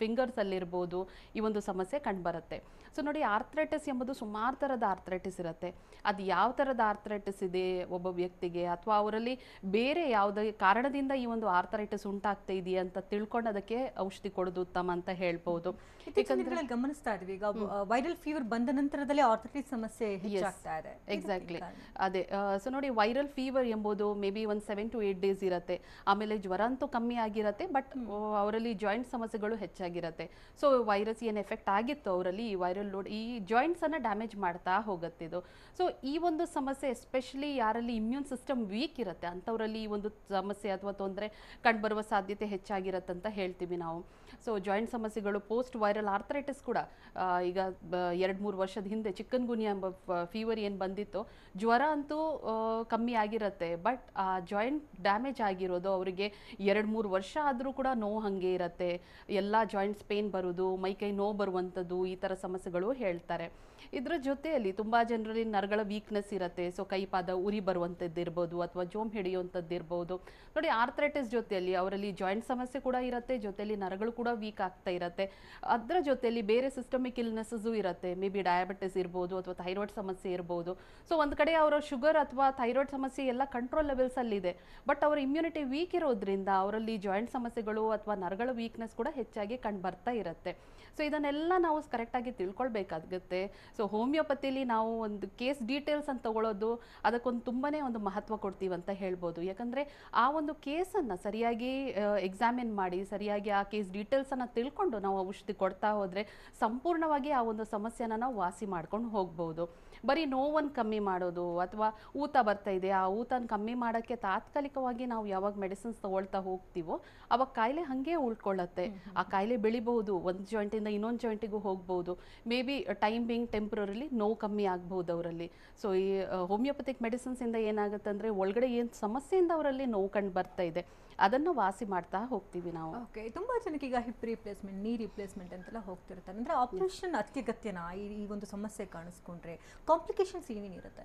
ಫಿಂಗರ್ಸಲ್ಲಿರ್ಬೋದು, ಈ ಒಂದು ಸಮಸ್ಯೆ ಕಂಡು ಬರುತ್ತೆ. ಸೊ ನೋಡಿ, ಆರ್ಥರೈಟಿಸ್ ಎಂಬುದು ಸುಮಾರು ಥರದ ಆರ್ಥರೈಟಿಸ್ ಇರುತ್ತೆ. ಅದು ಯಾವ ಥರದ ಆರ್ಥರೈಟಿಸ್ ಇದೆ ಒಬ್ಬ ವ್ಯಕ್ತಿಗೆ, ಅಥವಾ ಅವರಲ್ಲಿ ಬೇರೆ ಯಾವುದೇ ಕಾರಣದಿಂದ ಈ ಒಂದು ಆರ್ಥರೈಟಿಸ್ ಉಂಟಾಗ್ತಾ ಇದೆಯಾ ಅಂತ ತಿಳ್ಕೊಂಡು ಅದಕ್ಕೆ ಔಷಧಿ ಕೊಡೋದು ಉತ್ತಮ ಅಂತ ಹೇಳ್ಬೋದು. ಯಾಕಂದ್ರೆ ಗಮನಿಸ್ತಾ ಇದ್ವಿ, ಈಗ ವೈರಲ್ ಫೀವರ್ ಬಂದ ನಂತರದಲ್ಲೇ ಆರ್ಥರೈಟಿಸ್ ಸಮಸ್ಯೆ ಹೆಚ್ಚಾಗ್ತಾ ಇದೆ. ಎಕ್ಸಾಕ್ಟ್ಲಿ, ಅದೇ. ಸೊ ನೋಡಿ, ವೈರಲ್ ಫೀವರ್ ಎಂಬುದು ಮೇ ಬಿ ಒಂದು 7 to 8 days ಇರುತ್ತೆ. ಆಮೇಲೆ ಜ್ವರ ಅಂತೂ ಕಮ್ಮಿ ಆಗಿರುತ್ತೆ, ಬಟ್ ಅವರಲ್ಲಿ ಜಾಯಿಂಟ್ ಸಮಸ್ಯೆಗಳು ಹೆಚ್ಚಾಗಿರುತ್ತೆ. ಸೊ ವೈರಸ್ ಏನು ಎಫೆಕ್ಟ್ ಆಗಿತ್ತು ಅವರಲ್ಲಿ, ಈ ವೈರಲ್ ಲೋಡ್ ಈ ಜಾಯಿಂಟ್ಸನ್ನು ಡ್ಯಾಮೇಜ್ ಮಾಡ್ತಾ ಹೋಗುತ್ತೆ ಇದು. ಸೊ ಈ ಒಂದು ಸಮಸ್ಯೆ ಎಸ್ಪೆಷಲಿ ಯಾರಲ್ಲಿ ಇಮ್ಯೂನ್ ಸಿಸ್ಟಮ್ ವೀಕ್ ಇರುತ್ತೆ ಅಂಥವರಲ್ಲಿ ಈ ಒಂದು ಸಮಸ್ಯೆ ಅಥವಾ ತೊಂದರೆ ಕಂಡುಬರುವ ಸಾಧ್ಯತೆ ಹೆಚ್ಚಾಗಿರುತ್ತೆ ಅಂತ ಹೇಳ್ತೀವಿ ನಾವು. ಸೊ ಜಾಯಿಂಟ್ ಸಮಸ್ಯೆಗಳು ಪೋಸ್ಟ್ ವೈರಲ್ ಆರ್ಥರೈಟಿಸ್ ಕೂಡ ಈಗ 2-3 ವರ್ಷದ ಹಿಂದೆ ಚಿಕನ್ ಗುನ್ಯಾ ಎಂಬ ಫೀವರ್ ಏನು ಬಂದಿತ್ತು, ಜ್ವರ ಅಂತೂ ಕಮ್ಮಿ ಆಗಿರುತ್ತೆ, ಬಟ್ ಆ ಜಾಯಿಂಟ್ ಡ್ಯಾಮೇಜ್ ಆಗಿರೋದು ಅವರಿಗೆ 2-3 ವರ್ಷ ಆದರೂ ಕೂಡ ನೋವು ಹಾಗೆ ಇರುತ್ತೆ. ಎಲ್ಲ ಜಾಯಿಂಟ್ಸ್ ಪೇನ್ ಬರೋದು, ಮೈಕೈ ನೋವು ಬರುವಂಥದ್ದು, ಈ ಥರ ಸಮಸ್ಯೆಗಳು ಹೇಳ್ತಾರೆ. ಇದರ ಜೊತೆಯಲ್ಲಿ ತುಂಬ ಜನರಲ್ಲಿ ನರಗಳ ವೀಕ್ನೆಸ್ ಇರುತ್ತೆ. ಸೊ ಕೈ ಪಾದ ಉರಿ ಬರುವಂಥದ್ದು ಇರ್ಬೋದು, ಅಥವಾ ಜೋಮ್ ಹಿಡಿಯುವಂಥದ್ದು ಇರ್ಬೋದು. ನೋಡಿ, ಆರ್ಥರೈಟಿಸ್ ಜೊತೆಯಲ್ಲಿ ಅವರಲ್ಲಿ ಜಾಯಿಂಟ್ ಸಮಸ್ಯೆ ಕೂಡ ಇರುತ್ತೆ, ಜೊತೆಯಲ್ಲಿ ನರಗಳು ಕೂಡ ವೀಕ್ ಆಗ್ತಾ ಇರುತ್ತೆ. ಅದರ ಜೊತೆಯಲ್ಲಿ ಬೇರೆ ಸಿಸ್ಟಮಿಕ್ ಇಲ್ನೆಸ್ಸು ಇರುತ್ತೆ, ಮೇ ಬಿ ಡಯಾಬಿಟಿಸ್ ಇರ್ಬೋದು, ಅಥವಾ ಥೈರಾಯ್ಡ್ ಸಮಸ್ಯೆ ಇರ್ಬೋದು. ಸೊ ಒಂದು ಕಡೆ ಅವರ ಶುಗರ್ ಅಥವಾ ಥೈರಾಯ್ಡ್ ಸಮಸ್ಯೆ ಎಲ್ಲ ಕಂಟ್ರೋಲ್ ಲೆವೆಲ್ಸಲ್ಲಿದೆ, ಬಟ್ ಅವರ ಇಮ್ಯುನಿಟಿ ವೀಕ್ ಇರೋದ್ರಿಂದ ಅವರಲ್ಲಿ ಜಾಯಿಂಟ್ ಸಮಸ್ಯೆಗಳು ಅಥವಾ ನರಗಳ ವೀಕ್ನೆಸ್ ಕೂಡ ಹೆಚ್ಚಾಗಿ ಕಂಡು ಬರ್ತಾ ಇರುತ್ತೆ. ಸೊ ಇದನ್ನೆಲ್ಲ ನಾವು ಕರೆಕ್ಟಾಗಿ ತಿಳ್ಕೊಳ್ಬೇಕಾಗುತ್ತೆ. ಸೊ ಹೋಮಿಯೋಪತಿಲಿ ನಾವು ಒಂದು ಕೇಸ್ ಡೀಟೇಲ್ಸ್ ಅಂತ ತಗೊಳ್ಳೋದು ಅದಕ್ಕೊಂದು ತುಂಬಾ ಒಂದು ಮಹತ್ವ ಕೊಡ್ತೀವಿ ಅಂತ ಹೇಳ್ಬೋದು. ಯಾಕಂದರೆ ಆ ಒಂದು ಕೇಸನ್ನು ಸರಿಯಾಗಿ ಎಕ್ಸಾಮಿನ್ ಮಾಡಿ, ಸರಿಯಾಗಿ ಆ ಕೇಸ್ ಡೀಟೇಲ್ಸನ್ನು ತಿಳ್ಕೊಂಡು ನಾವು ಔಷಧಿ ಕೊಡ್ತಾ ಹೋದರೆ ಸಂಪೂರ್ಣವಾಗಿ ಆ ಒಂದು ಸಮಸ್ಯೆನ ನಾವು ವಾಸಿ ಮಾಡ್ಕೊಂಡು ಹೋಗ್ಬೋದು. ಬರೀ ನೋವನ್ನು ಕಮ್ಮಿ ಮಾಡೋದು, ಅಥವಾ ಊತ ಬರ್ತಾ ಇದೆ, ಆ ಊತನ ಕಮ್ಮಿ ಮಾಡೋಕ್ಕೆ ತಾತ್ಕಾಲಿಕವಾಗಿ ನಾವು ಯಾವಾಗ ಮೆಡಿಸಿನ್ಸ್ ತಗೊಳ್ತಾ ಹೋಗ್ತೀವೋ ಅವಾಗ ಕಾಯಿಲೆ ಹಾಗೆ ಉಳ್ಕೊಳ್ಳುತ್ತೆ. ಆ ಕಾಯಿಲೆ ಬೆಳಿಬಹುದು, ಒಂದು ಜಾಯಿಂಟಿಂದ ಇನ್ನೊಂದು ಜಾಯಿಂಟಿಗೂ ಹೋಗ್ಬೋದು. ಮೇ ಬಿ ಟೈಮ್ ಬಿಂಗ್ ಟೆಂಪ್ರರಿಲಿ ನೋವು ಕಮ್ಮಿ ಆಗ್ಬೋದು ಅವರಲ್ಲಿ. ಸೊ ಈ ಹೋಮಿಯೋಪತಿಕ್ ಮೆಡಿಸಿನ್ಸಿಂದ ಏನಾಗುತ್ತೆ ಅಂದರೆ ಒಳಗಡೆ ಏನು ಸಮಸ್ಯೆಯಿಂದ ಅವರಲ್ಲಿ ನೋವು ಕಂಡು ಬರ್ತಾ ಇದೆ ಅದನ್ನು ವಾಸಿ ಮಾಡ್ತಾ ಹೋಗ್ತೀವಿ ನಾವು. ಓಕೆ, ತುಂಬಾ ಜನಕ್ಕೆ ಈಗ ಹಿಪ್ ರಿಪ್ಲೇಸ್ಮೆಂಟ್, ನೀ ರಿಪ್ಲೇಸ್ಮೆಂಟ್ ಅಂತೆಲ್ಲ ಹೋಗ್ತಿರ್ತಾರೆ. ಅಂದರೆ ಆಪರೇಷನ್ ಅತ್ಯಗತ್ಯನಾ ಈ ಒಂದು ಸಮಸ್ಯೆ ಕಾಣಿಸ್ಕೊಂಡ್ರೆ? ಕಾಂಪ್ಲಿಕೇಶನ್ಸ್ ಏನೇನಿರುತ್ತೆ?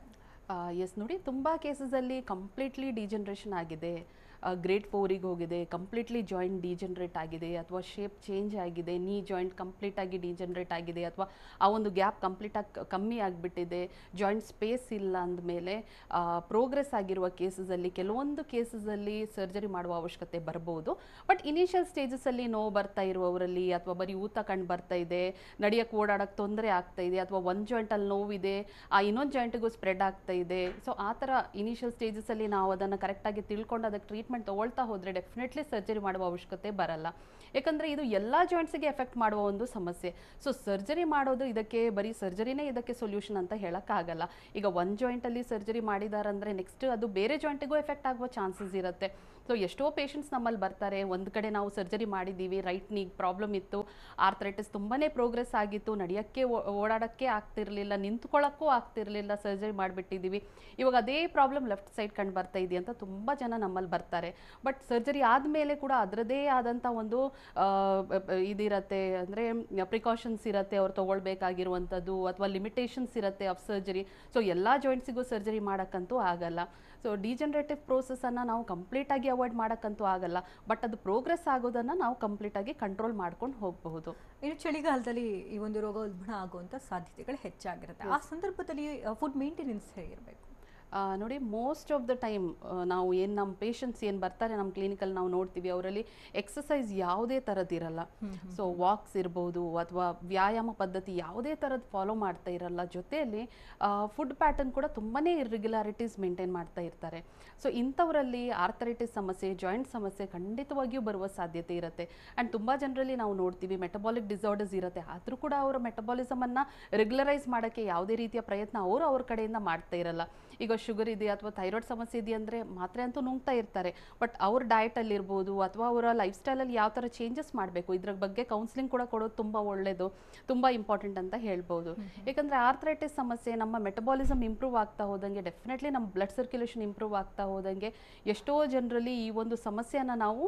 ಎಸ್, ನೋಡಿ, ತುಂಬ ಕೇಸಸಲ್ಲಿ ಕಂಪ್ಲೀಟ್ಲಿ ಡಿಜನರೇಷನ್ ಆಗಿದೆ, ಗ್ರೇಡ್ 4ಗೆ ಹೋಗಿದೆ, ಕಂಪ್ಲೀಟ್ಲಿ ಜಾಯಿಂಟ್ ಡಿಜನರೇಟ್ ಆಗಿದೆ, ಅಥವಾ ಶೇಪ್ ಚೇಂಜ್ ಆಗಿದೆ, ನೀ ಜಾಯಿಂಟ್ ಕಂಪ್ಲೀಟಾಗಿ ಡಿಜನರೇಟ್ ಆಗಿದೆ, ಅಥವಾ ಆ ಒಂದು ಗ್ಯಾಪ್ ಕಂಪ್ಲೀಟಾಗಿ ಕಮ್ಮಿ ಆಗಿಬಿಟ್ಟಿದೆ, ಜಾಯಿಂಟ್ ಸ್ಪೇಸ್ ಇಲ್ಲ ಅಂದಮೇಲೆ ಪ್ರೋಗ್ರೆಸ್ ಆಗಿರುವ ಕೇಸಸಲ್ಲಿ ಕೆಲವೊಂದು ಕೇಸಸಲ್ಲಿ ಸರ್ಜರಿ ಮಾಡುವ ಅವಶ್ಯಕತೆ ಬರ್ಬೋದು. ಬಟ್ ಇನಿಷಿಯಲ್ ಸ್ಟೇಜಸಲ್ಲಿ ನೋವು ಬರ್ತಾ ಇರುವವರಲ್ಲಿ, ಅಥವಾ ಬರೀ ಊತ ಕಂಡು ಬರ್ತಾ ಇದೆ, ನಡೆಯಕ್ಕೆ ಓಡಾಡಕ್ಕೆ ತೊಂದರೆ ಆಗ್ತಾ ಇದೆ, ಅಥವಾ ಒಂದು ಜಾಯಿಂಟಲ್ಲಿ ನೋವಿದೆ ಆ ಇನ್ನೊಂದು ಜಾಯಿಂಟಿಗೂ ಸ್ಪ್ರೆಡ್ ಆಗ್ತಾ ಇದೆ. ಸೊ ಆ ಥರ ಇನಿಷಿಯಲ್ ಸ್ಟೇಜಸಲ್ಲಿ ನಾವು ಅದನ್ನು ಕರೆಕ್ಟಾಗಿ ತಿಳ್ಕೊಂಡು ಅದಕ್ಕೆ ಟ್ರೀಟ್ಮೆಂಟ್ ತೊಗೊಳ್ತಾ ಹೋದರೆ ಡೆಫಿನೆಟ್ಲಿ ಸರ್ಜರಿ ಮಾಡುವ ಅವಶ್ಯಕತೆ ಬರಲ್ಲ. ಯಾಕಂದರೆ ಇದು ಎಲ್ಲ ಜಾಯಿಂಟ್ಸಿಗೆ ಎಫೆಕ್ಟ್ ಮಾಡುವ ಒಂದು ಸಮಸ್ಯೆ. ಸೊ ಸರ್ಜರಿ ಮಾಡೋದು ಇದಕ್ಕೆ ಬರೀ ಸರ್ಜರಿನೇ ಇದಕ್ಕೆ ಸೊಲ್ಯೂಷನ್ ಅಂತ ಹೇಳೋಕ್ಕಾಗಲ್ಲ. ಈಗ ಒಂದು ಜಾಯಿಂಟಲ್ಲಿ ಸರ್ಜರಿ ಮಾಡಿದಾರಂದರೆ ನೆಕ್ಸ್ಟ್ ಅದು ಬೇರೆ ಜಾಯಿಂಟಿಗೂ ಎಫೆಕ್ಟ್ ಆಗುವ ಚಾನ್ಸಸ್ ಇರುತ್ತೆ. ಸೊ ಎಷ್ಟೋ ಪೇಷಂಟ್ಸ್ ನಮ್ಮಲ್ಲಿ ಬರ್ತಾರೆ, ಒಂದು ಕಡೆ ನಾವು ಸರ್ಜರಿ ಮಾಡಿದ್ದೀವಿ, ರೈಟ್ ನೀಗ್ ಪ್ರಾಬ್ಲಮ್ ಇತ್ತು, ಆರ್ಥ್ರೈಟಿಸ್ ತುಂಬಾ ಪ್ರೋಗ್ರೆಸ್ ಆಗಿತ್ತು, ನಡೆಯೋಕ್ಕೆ ಓಡಾಡೋಕ್ಕೆ ಆಗ್ತಿರ್ಲಿಲ್ಲ, ನಿಂತ್ಕೊಳ್ಳೋಕ್ಕೂ ಆಗ್ತಿರ್ಲಿಲ್ಲ, ಸರ್ಜರಿ ಮಾಡಿಬಿಟ್ಟಿದ್ದೀವಿ, ಇವಾಗ ಅದೇ ಪ್ರಾಬ್ಲಮ್ ಲೆಫ್ಟ್ ಸೈಡ್ ಕಂಡು ಬರ್ತಾ ಇದೆ ಅಂತ ತುಂಬ ಜನ ನಮ್ಮಲ್ಲಿ ಬರ್ತಾರೆ. ಬಟ್ ಸರ್ಜರಿ ಆದಮೇಲೆ ಕೂಡ ಅದರದೇ ಆದಂಥ ಒಂದು ಇದಿರತ್ತೆ, ಅಂದರೆ ಪ್ರಿಕಾಷನ್ಸ್ ಇರುತ್ತೆ ಅವ್ರು ತೊಗೊಳ್ಬೇಕಾಗಿರುವಂಥದ್ದು, ಅಥವಾ ಲಿಮಿಟೇಷನ್ಸ್ ಇರುತ್ತೆ ಆಫ್ ಸರ್ಜರಿ. ಸೊ ಎಲ್ಲ ಜಾಯಿಂಟ್ಸಿಗೂ ಸರ್ಜರಿ ಮಾಡೋಕ್ಕಂತೂ ಆಗಲ್ಲ. ಸೊ ಡಿಜನರೇಟಿವ್ ಪ್ರೋಸೆಸ್ಸನ್ನು ನಾವು ಕಂಪ್ಲೀಟಾಗಿ ಅವಾಯ್ಡ್ ಮಾಡೋಕ್ಕಂತೂ ಆಗಲ್ಲ, ಬಟ್ ಅದು ಪ್ರೋಗ್ರೆಸ್ ಆಗೋದನ್ನು ನಾವು ಕಂಪ್ಲೀಟಾಗಿ ಕಂಟ್ರೋಲ್ ಮಾಡ್ಕೊಂಡು ಹೋಗಬಹುದು. ಇನ್ನು ಚಳಿಗಾಲದಲ್ಲಿ ಈ ಒಂದು ರೋಗ ಉಲ್ಬಣ ಆಗುವಂಥ ಸಾಧ್ಯತೆಗಳು ಹೆಚ್ಚಾಗಿರುತ್ತೆ. ಆ ಸಂದರ್ಭದಲ್ಲಿ ಫುಡ್ ಮೇಂಟೆನೆನ್ಸ್ ಹೇಗಿರಬೇಕು? ನೋಡಿ, ಮೋಸ್ಟ್ ಆಫ್ ದ ಟೈಮ್ ನಾವು ಏನು ನಮ್ಮ ಪೇಷಂಟ್ಸ್ ಏನು ಬರ್ತಾರೆ ನಮ್ಮ ಕ್ಲಿನಿಕಲ್ಲಿ ನಾವು ನೋಡ್ತೀವಿ, ಅವರಲ್ಲಿ ಎಕ್ಸಸೈಸ್ ಯಾವುದೇ ಥರದ್ದಿರಲ್ಲ. ಸೊ ವಾಕ್ಸ್ ಇರ್ಬೋದು ಅಥವಾ ವ್ಯಾಯಾಮ ಪದ್ಧತಿ ಯಾವುದೇ ಥರದ್ದು ಫಾಲೋ ಮಾಡ್ತಾ ಇರಲ್ಲ. ಜೊತೆಯಲ್ಲಿ ಫುಡ್ ಪ್ಯಾಟರ್ನ್ ಕೂಡ ತುಂಬಾ ಇರ್ರೆಗ್ಯುಲಾರಿಟೀಸ್ ಮೇಂಟೈನ್ ಮಾಡ್ತಾ ಇರ್ತಾರೆ. ಸೊ ಇಂಥವರಲ್ಲಿ ಆರ್ಥರೈಟಿಸ್ ಸಮಸ್ಯೆ, ಜಾಯಿಂಟ್ ಸಮಸ್ಯೆ ಖಂಡಿತವಾಗಿಯೂ ಬರುವ ಸಾಧ್ಯತೆ ಇರುತ್ತೆ. ಆ್ಯಂಡ್ ತುಂಬ ಜನರಲ್ಲಿ ನಾವು ನೋಡ್ತೀವಿ ಮೆಟಬಾಲಿಕ್ ಡಿಸಾರ್ಡರ್ಸ್ ಇರುತ್ತೆ, ಆದರೂ ಕೂಡ ಅವರ ಮೆಟಬಾಲಿಸಮನ್ನು ರೆಗ್ಯುಲರೈಸ್ ಮಾಡೋಕ್ಕೆ ಯಾವುದೇ ರೀತಿಯ ಪ್ರಯತ್ನ ಅವ್ರ ಕಡೆಯಿಂದ ಮಾಡ್ತಾ ಇರಲ್ಲ. ಈಗ ಶುಗರ್ ಇದೆ ಅಥವಾ ಥೈರಾಯ್ಡ್ ಸಮಸ್ಯೆ ಇದೆ ಅಂದರೆ ಮಾತ್ರೆ ಅಂತೂ ನುಂಗ್ತಾ ಇರ್ತಾರೆ, ಬಟ್ ಅವ್ರ ಡಯಟಲ್ಲಿ ಇರ್ಬೋದು ಅಥವಾ ಅವರ ಲೈಫ್ ಸ್ಟೈಲಲ್ಲಿ ಯಾವ ಥರ ಚೇಂಜಸ್ ಮಾಡಬೇಕು ಇದ್ರ ಬಗ್ಗೆ ಕೌನ್ಸಿಲಿಂಗ್ ಕೂಡ ಕೊಡೋದು ತುಂಬ ಒಳ್ಳೆಯದು, ತುಂಬ ಇಂಪಾರ್ಟೆಂಟ್ ಅಂತ ಹೇಳ್ಬೋದು. ಯಾಕಂದರೆ ಆರ್ಥರೈಟಿಸ್ ಸಮಸ್ಯೆ ನಮ್ಮ ಮೆಟಬಾಲಿಸಮ್ ಇಂಪ್ರೂವ್ ಆಗ್ತಾ ಹೋದಂಗೆ, ಡೆಫಿನೆಟ್ಲಿ ನಮ್ಮ ಬ್ಲಡ್ ಸರ್ಕ್ಯುಲೇಷನ್ ಇಂಪ್ರೂವ್ ಆಗ್ತಾ ಹೋದಂಗೆ ಎಷ್ಟೋ ಜನರಲ್ಲಿ ಈ ಒಂದು ಸಮಸ್ಯೆಯನ್ನು ನಾವು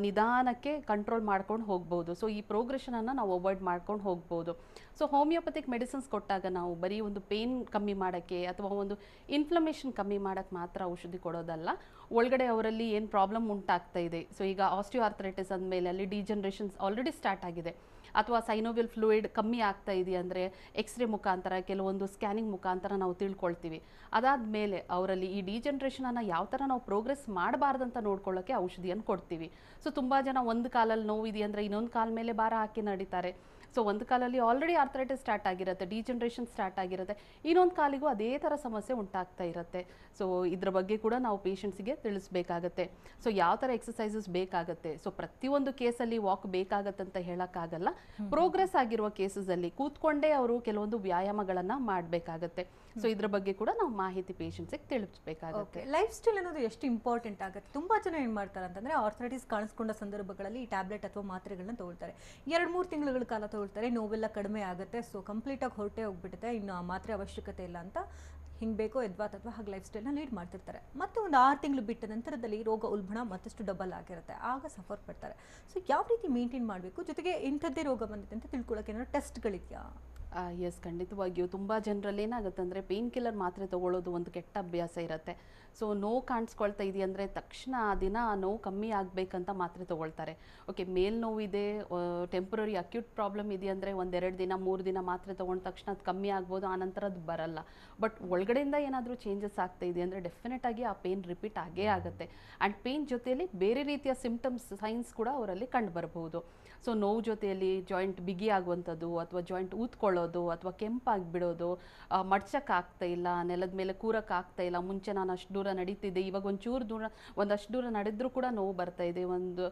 ನಿಧಾನಕ್ಕೆ ಕಂಟ್ರೋಲ್ ಮಾಡ್ಕೊಂಡು ಹೋಗ್ಬೋದು. ಸೊ ಈ ಪ್ರೋಗ್ರೆಷನನ್ನು ನಾವು ಅವಾಯ್ಡ್ ಮಾಡ್ಕೊಂಡು ಹೋಗ್ಬೋದು. ಸೊ ಹೋಮಿಯೋಪತಿಕ್ ಮೆಡಿಸಿನ್ಸ್ ಕೊಟ್ಟಾಗ ನಾವು ಬರೀ ಒಂದು ಪೇನ್ ಕಮ್ಮಿ ಮಾಡೋಕ್ಕೆ ಅಥವಾ ಒಂದು ಇನ್ಫ್ಲಮೇಷನ್ ಕಮ್ಮಿ ಮಾಡೋಕ್ಕೆ ಮಾತ್ರ ಔಷಧಿ ಕೊಡೋದಲ್ಲ, ಒಳಗಡೆ ಅವರಲ್ಲಿ ಏನು ಪ್ರಾಬ್ಲಮ್ ಉಂಟಾಗ್ತಾ ಇದೆ. ಸೊ ಈಗ ಆಸ್ಟಿಯೋ ಆರ್ಥರೈಟಿಸ್ ಅಂದಮೇಲೆ ಅಲ್ಲಿ ಡಿಜನರೇಷನ್ಸ್ ಆಲ್ರೆಡಿ ಸ್ಟಾರ್ಟ್ ಆಗಿದೆ, ಅಥವಾ ಸೈನೋವಿಯಲ್ ಫ್ಲೂಯಿಡ್ ಕಮ್ಮಿ ಆಗ್ತಾ ಇದೆ ಅಂದರೆ ಎಕ್ಸ್ರೇ ಮುಖಾಂತರ, ಕೆಲವೊಂದು ಸ್ಕ್ಯಾನಿಂಗ್ ಮುಖಾಂತರ ನಾವು ತಿಳ್ಕೊಳ್ತೀವಿ. ಅದಾದಮೇಲೆ ಅವರಲ್ಲಿ ಈ ಡಿಜನರೇಷನನ್ನು ಯಾವ ಥರ ನಾವು ಪ್ರೋಗ್ರೆಸ್ ಮಾಡಬಾರ್ದಂತ ನೋಡ್ಕೊಳ್ಳೋಕ್ಕೆ ಔಷಧಿಯನ್ನು ಕೊಡ್ತೀವಿ. ಸೊ ತುಂಬ ಜನ ಒಂದು ಕಾಲಲ್ಲಿ ನೋವಿದೆ ಅಂದರೆ ಇನ್ನೊಂದು ಕಾಲ ಮೇಲೆ ಭಾರ ಹಾಕಿ ನಡೀತಾರೆ. ಸೊ ಒಂದು ಕಾಲಲ್ಲಿ ಆಲ್ರೆಡಿ ಆರ್ಥರೈಟಿಸ್ ಸ್ಟಾರ್ಟ್ ಆಗಿರುತ್ತೆ, ಡಿಜನರೇಷನ್ ಸ್ಟಾರ್ಟ್ ಆಗಿರುತ್ತೆ, ಇನ್ನೊಂದು ಕಾಲಿಗೂ ಅದೇ ಥರ ಸಮಸ್ಯೆ ಉಂಟಾಗ್ತಾ ಇರುತ್ತೆ. ಸೊ ಇದ್ರ ಬಗ್ಗೆ ಕೂಡ ನಾವು ಪೇಷಂಟ್ಸಿಗೆ ತಿಳಿಸ್ಬೇಕಾಗತ್ತೆ. ಸೊ ಯಾವ ಥರ ಎಕ್ಸಸೈಸಸ್ ಬೇಕಾಗುತ್ತೆ, ಸೊ ಪ್ರತಿಯೊಂದು ಕೇಸಲ್ಲಿ ವಾಕ್ ಬೇಕಾಗತ್ತೆ ಅಂತ ಹೇಳೋಕ್ಕಾಗಲ್ಲ. ಪ್ರೋಗ್ರೆಸ್ ಆಗಿರುವ ಕೇಸಸಲ್ಲಿ ಕೂತ್ಕೊಂಡೇ ಅವರು ಕೆಲವೊಂದು ವ್ಯಾಯಾಮಗಳನ್ನು ಮಾಡಬೇಕಾಗತ್ತೆ. ಸೊ ಇದ್ರ ಬಗ್ಗೆ ಕೂಡ ನಾವು ಮಾಹಿತಿ ಪೇಷಂಟ್ಸಿಗೆ ತಿಳಿಸ್ಬೇಕಾಗುತ್ತೆ. ಲೈಫ್ ಸ್ಟೈಲ್ ಅನ್ನೋದು ಎಷ್ಟು ಇಂಪಾರ್ಟೆಂಟ್ ಆಗುತ್ತೆ. ತುಂಬ ಜನ ಏನು ಮಾಡ್ತಾರೆ ಅಂತಂದರೆ ಆರ್ಥರೈಟಿಸ್ ಕಾಣಿಸ್ಕೊಂಡ ಸಂದರ್ಭಗಳಲ್ಲಿ ಈ ಟ್ಯಾಬ್ಲೆಟ್ ಅಥವಾ ಮಾತ್ರೆಗಳನ್ನ ತಗೊಳ್ತಾರೆ, 2-3 ತಿಂಗಳ ಕಾಲ ತಗೊಳ್ತಾರೆ, ನೋವೆಲ್ಲ ಕಡಿಮೆ ಆಗುತ್ತೆ, ಸೊ ಕಂಪ್ಲೀಟಾಗಿ ಹೊರಟೆ ಹೋಗ್ಬಿಡುತ್ತೆ, ಇನ್ನು ಆ ಮಾತ್ರೆ ಅವಶ್ಯಕತೆ ಇಲ್ಲ ಅಂತ ಹಿಂಗೆ ಬೇಕೋ ಅಥವಾ ಹಾಗೆ ಲೈಫ್ ಸ್ಟೈಲ್ನ ಲೀಡ್ ಮಾಡ್ತಿರ್ತಾರೆ. ಮತ್ತೆ ಒಂದು 6 ತಿಂಗಳು ಬಿಟ್ಟ ನಂತರದಲ್ಲಿ ರೋಗ ಉಲ್ಬಣ ಮತ್ತಷ್ಟು ಡಬಲ್ ಆಗಿರುತ್ತೆ, ಆಗ ಸಫರ್ ಪಡ್ತಾರೆ. ಸೊ ಯಾವ ರೀತಿ ಮೇಂಟೈನ್ ಮಾಡಬೇಕು, ಜೊತೆಗೆ ಇಂಥದ್ದೇ ರೋಗ ಬಂದಿದೆ ಅಂತ ತಿಳ್ಕೊಳ್ಳೋಕೆ ಏನಾದ್ರು ಟೆಸ್ಟ್ಗಳಿದೆಯಾ? ಎಸ್, ಖಂಡಿತವಾಗಿಯೂ ತುಂಬ ಜನರಲ್ಲಿ ಏನಾಗುತ್ತೆ ಅಂದರೆ ಪೇನ್ ಕಿಲ್ಲರ್ ಮಾತ್ರೆ ತೊಗೊಳ್ಳೋದು ಒಂದು ಕೆಟ್ಟ ಅಭ್ಯಾಸ ಇರುತ್ತೆ. ಸೊ ನೋವು ಕಾಣಿಸ್ಕೊಳ್ತಾ ಇದೆಯಂದರೆ ತಕ್ಷಣ ಆ ದಿನ ಆ ನೋವು ಕಮ್ಮಿ ಆಗಬೇಕಂತ ಮಾತ್ರೆ ತೊಗೊಳ್ತಾರೆ. ಓಕೆ, ಮೇಲ್ ನೋವಿದೆ, ಟೆಂಪ್ರರಿ ಅಕ್ಯೂಟ್ ಪ್ರಾಬ್ಲಮ್ ಇದೆ ಅಂದರೆ 1-2 ದಿನ 3 ದಿನ ಮಾತ್ರೆ ತೊಗೊಂಡ ತಕ್ಷಣ ಅದು ಕಮ್ಮಿ ಆಗ್ಬೋದು, ಆನಂತರ ಅದು ಬರಲ್ಲ. ಬಟ್ ಒಳಗಡೆಯಿಂದ ಏನಾದರೂ ಚೇಂಜಸ್ ಆಗ್ತಾ ಇದೆ ಅಂದರೆ ಡೆಫಿನೆಟಾಗಿ ಆ ಪೇನ್ ರಿಪೀಟ್ ಆಗೇ ಆಗುತ್ತೆ. ಆ್ಯಂಡ್ ಪೇನ್ ಜೊತೆಯಲ್ಲಿ ಬೇರೆ ರೀತಿಯ ಸಿಂಪ್ಟಮ್ಸ್, ಸೈನ್ಸ್ ಕೂಡ ಅವರಲ್ಲಿ ಕಂಡು ಬರಬಹುದು. ಸೊ ನೋವು ಜೊತೆಯಲ್ಲಿ ಜಾಯಿಂಟ್ ಬಿಗಿ ಆಗುವಂಥದ್ದು, ಅಥವಾ ಜಾಯಿಂಟ್ ಊದ್ಕೊಳ್ಳೋದು, ಅಥವಾ ಕೆಂಪಾಗಿಬಿಡೋದು, ಮಡ್ಚಕ್ಕಾಗ್ತಾ ಇಲ್ಲ, ನೆಲದ ಮೇಲೆ ಕೂರಕ್ಕಾಗ್ತಾ ಇಲ್ಲ, ಮುಂಚೆ ನಾನು ಅಷ್ಟು ದೂರ ನಡೀತಿದ್ದೆ, ಇವಾಗ ಒಂದಷ್ಟು ದೂರ ನಡೆದ್ರೂ ಕೂಡ ನೋವು ಬರ್ತಾ ಇದೆ, ಒಂದು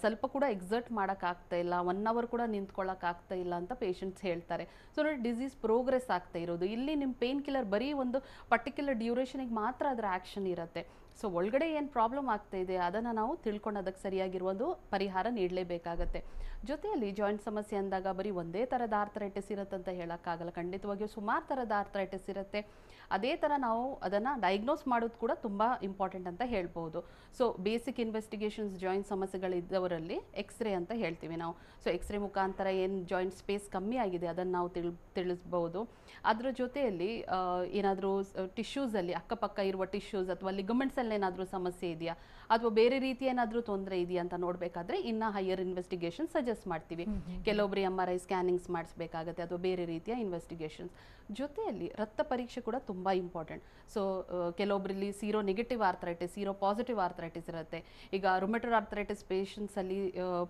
ಸ್ವಲ್ಪ ಕೂಡ ಎಕ್ಸರ್ಟ್ ಮಾಡೋಕ್ಕಾಗ್ತಾ ಇಲ್ಲ, 1 ಅವರ್ ಕೂಡ ನಿಂತ್ಕೊಳ್ಳೋಕ್ಕಾಗ್ತಾ ಇಲ್ಲ ಅಂತ ಪೇಷಂಟ್ಸ್ ಹೇಳ್ತಾರೆ. ಸೊ ನೋಡಿ, ಡಿಸೀಸ್ ಪ್ರೋಗ್ರೆಸ್ ಆಗ್ತಾ ಇರೋದು. ಇಲ್ಲಿ ನಿಮ್ಮ ಪೇನ್ ಕಿಲ್ಲರ್ ಬರೀ ಒಂದು ಪರ್ಟಿಕ್ಯುಲರ್ ಡ್ಯೂರೇಷನಿಗೆ ಮಾತ್ರ ಅದರ ಆ್ಯಕ್ಷನ್ ಇರುತ್ತೆ. ಸೊ ಒಳಗಡೆ ಏನು ಪ್ರಾಬ್ಲಮ್ ಆಗ್ತಾ ಇದೆ ಅದನ್ನು ನಾವು ತಿಳ್ಕೊಂಡು ಅದಕ್ಕೆ ಸರಿಯಾಗಿರುವ ಒಂದು ಪರಿಹಾರ ನೀಡಲೇಬೇಕಾಗತ್ತೆ. ಜೊತೆಯಲ್ಲಿ ಜಾಯಿಂಟ್ ಸಮಸ್ಯೆ ಅಂದಾಗ ಬರೀ ಒಂದೇ ಥರದ ಆರ್ಥರೈಟಿಸ್ ಇರುತ್ತೆ ಅಂತ ಹೇಳೋಕ್ಕಾಗಲ್ಲ, ಖಂಡಿತವಾಗಿಯೂ ಸುಮಾರು ಥರದ ಆರ್ಥರೈಟಿಸ್ ಇರುತ್ತೆ. ಅದೇ ಥರ ನಾವು ಅದನ್ನು ಡಯಾಗ್ನೋಸ್ ಮಾಡೋದು ಕೂಡ ತುಂಬ ಇಂಪಾರ್ಟೆಂಟ್ ಅಂತ ಹೇಳ್ಬೋದು. ಸೊ ಬೇಸಿಕ್ ಇನ್ವೆಸ್ಟಿಗೇಷನ್ಸ್ ಜಾಯಿಂಟ್ ಸಮಸ್ಯೆಗಳಿದ್ದವರಲ್ಲಿ ಎಕ್ಸ್ರೇ ಅಂತ ಹೇಳ್ತೀವಿ ನಾವು. ಸೊ ಎಕ್ಸ್ರೇ ಮುಖಾಂತರ ಏನು ಜಾಯಿಂಟ್ ಸ್ಪೇಸ್ ಕಮ್ಮಿ ಆಗಿದೆ ಅದನ್ನು ನಾವು ತಿಳಿಸ್ಬೋದು. ಅದರ ಜೊತೆಯಲ್ಲಿ ಏನಾದರೂ ಟಿಶ್ಯೂಸಲ್ಲಿ ಅಕ್ಕಪಕ್ಕ ಇರುವ ಟಿಶ್ಯೂಸ್ ಅಥವಾ ಲಿಗಮೆಂಟ್ಸ್ ಅಲ್ಲಿ ಏನಾದರೂ ಸಮಸ್ಯೆ ಇದೆಯಾ ಅಥವಾ ಬೇರೆ ರೀತಿ ಏನಾದರೂ ತೊಂದರೆ ಇದೆಯಾ ಅಂತ ನೋಡಬೇಕಾದ್ರೆ ಇನ್ನ ಹೈಯರ್ ಇನ್ವೆಸ್ಟಿಗೇಷನ್ ಸಜೆಸ್ಟ್ ಮಾಡ್ತೀವಿ. ಕೆಲವೊಬ್ಬರು MRI ಸ್ಕ್ಯಾನಿಂಗ್ಸ್ ಮಾಡಿಸ್ಬೇಕಾಗತ್ತೆ ಅಥವಾ ಬೇರೆ ರೀತಿಯ ಇನ್ವೆಸ್ಟಿಗೇಷನ್ಸ್. ಜೊತೆಯಲ್ಲಿ ರಕ್ತ ಪರೀಕ್ಷೆ ಕೂಡ ತುಂಬ ಇಂಪಾರ್ಟೆಂಟ್. ಸೊ ಕೆಲವೊಬ್ಬರಲ್ಲಿ sero negative arthritis, sero positive arthritis ಇರುತ್ತೆ. ಈಗ ರುಮೆಟೋಯ್ಡ್ ಆರ್ಥರೈಟಿಸ್ ಪೇಷಂಟ್ಸಲ್ಲಿ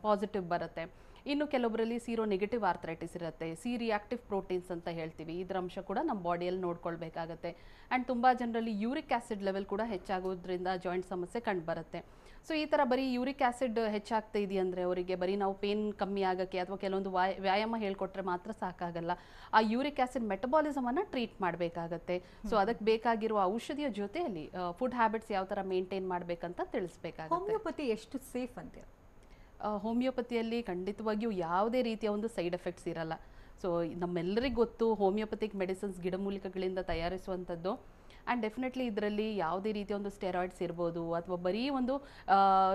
ಪಾಸಿಟಿವ್ ಬರುತ್ತೆ. ಇನ್ನು ಕೆಲವೊಬ್ಬರಲ್ಲಿ ಸೀರೋ ನೆಗೆಟಿವ್ ಆರ್ಥರೈಟಿಸ್ ಇರುತ್ತೆ. ಸಿ ರಿಯಾಕ್ಟಿವ್ ಪ್ರೋಟೀನ್ಸ್ ಅಂತ ಹೇಳ್ತೀವಿ, ಇದರ ಅಂಶ ಕೂಡ ನಮ್ಮ ಬಾಡಿಯಲ್ಲಿ ನೋಡ್ಕೊಳ್ಬೇಕಾಗತ್ತೆ. ಆ್ಯಂಡ್ ತುಂಬ ಜನರಲ್ಲಿ ಯೂರಿಕ್ ಆ್ಯಸಿಡ್ ಲೆವೆಲ್ ಕೂಡ ಹೆಚ್ಚಾಗೋದ್ರಿಂದ ಜಾಯಿಂಟ್ ಸಮಸ್ಯೆ ಕಂಡು ಬರುತ್ತೆ. ಸೊ ಈ ಥರ ಬರೀ ಯೂರಿಕ್ ಆ್ಯಸಿಡ್ ಹೆಚ್ಚಾಗ್ತಾ ಇದೆಯಂದರೆ ಅವರಿಗೆ ಬರೀ ನಾವು ಪೇನ್ ಕಮ್ಮಿ ಆಗೋಕ್ಕೆ ಅಥವಾ ಕೆಲವೊಂದು ವ್ಯಾಯಾಮ ಹೇಳ್ಕೊಟ್ರೆ ಮಾತ್ರ ಸಾಕಾಗಲ್ಲ. ಆ ಯೂರಿಕ್ ಆ್ಯಸಿಡ್ ಮೆಟಬಾಲಿಸಮನ್ನು ಟ್ರೀಟ್ ಮಾಡಬೇಕಾಗತ್ತೆ. ಸೊ ಅದಕ್ಕೆ ಬೇಕಾಗಿರುವ ಔಷಧಿಯ ಜೊತೆಯಲ್ಲಿ ಫುಡ್ ಹ್ಯಾಬಿಟ್ಸ್ ಯಾವ ಥರ ಮೇಂಟೈನ್ ಮಾಡಬೇಕಂತ ತಿಳಿಸ್ಬೇಕಾಗುತ್ತೆ. ಹೋಮಿಯೋಪತಿ ಎಷ್ಟು ಸೇಫ್ ಅಂತೀರ? ಹೋಮಿಯೋಪತಿಯಲ್ಲಿ ಖಂಡಿತವಾಗಿಯೂ ಯಾವುದೇ ರೀತಿಯ ಒಂದು ಸೈಡ್ ಎಫೆಕ್ಟ್ಸ್ ಇರಲ್ಲ. ಸೊ ನಮ್ಮೆಲ್ಲರಿಗೂ ಗೊತ್ತು ಹೋಮಿಯೋಪತಿಕ್ ಮೆಡಿಸಿನ್ಸ್ ಗಿಡಮೂಲಿಕೆಗಳಿಂದ ತಯಾರಿಸುವಂಥದ್ದು. ಆ್ಯಂಡ್ ಡೆಫಿನೆಟ್ಲಿ ಇದರಲ್ಲಿ ಯಾವುದೇ ರೀತಿಯ ಒಂದು ಸ್ಟೆರಾಯ್ಡ್ಸ್ ಇರ್ಬೋದು ಅಥವಾ ಬರೀ ಒಂದು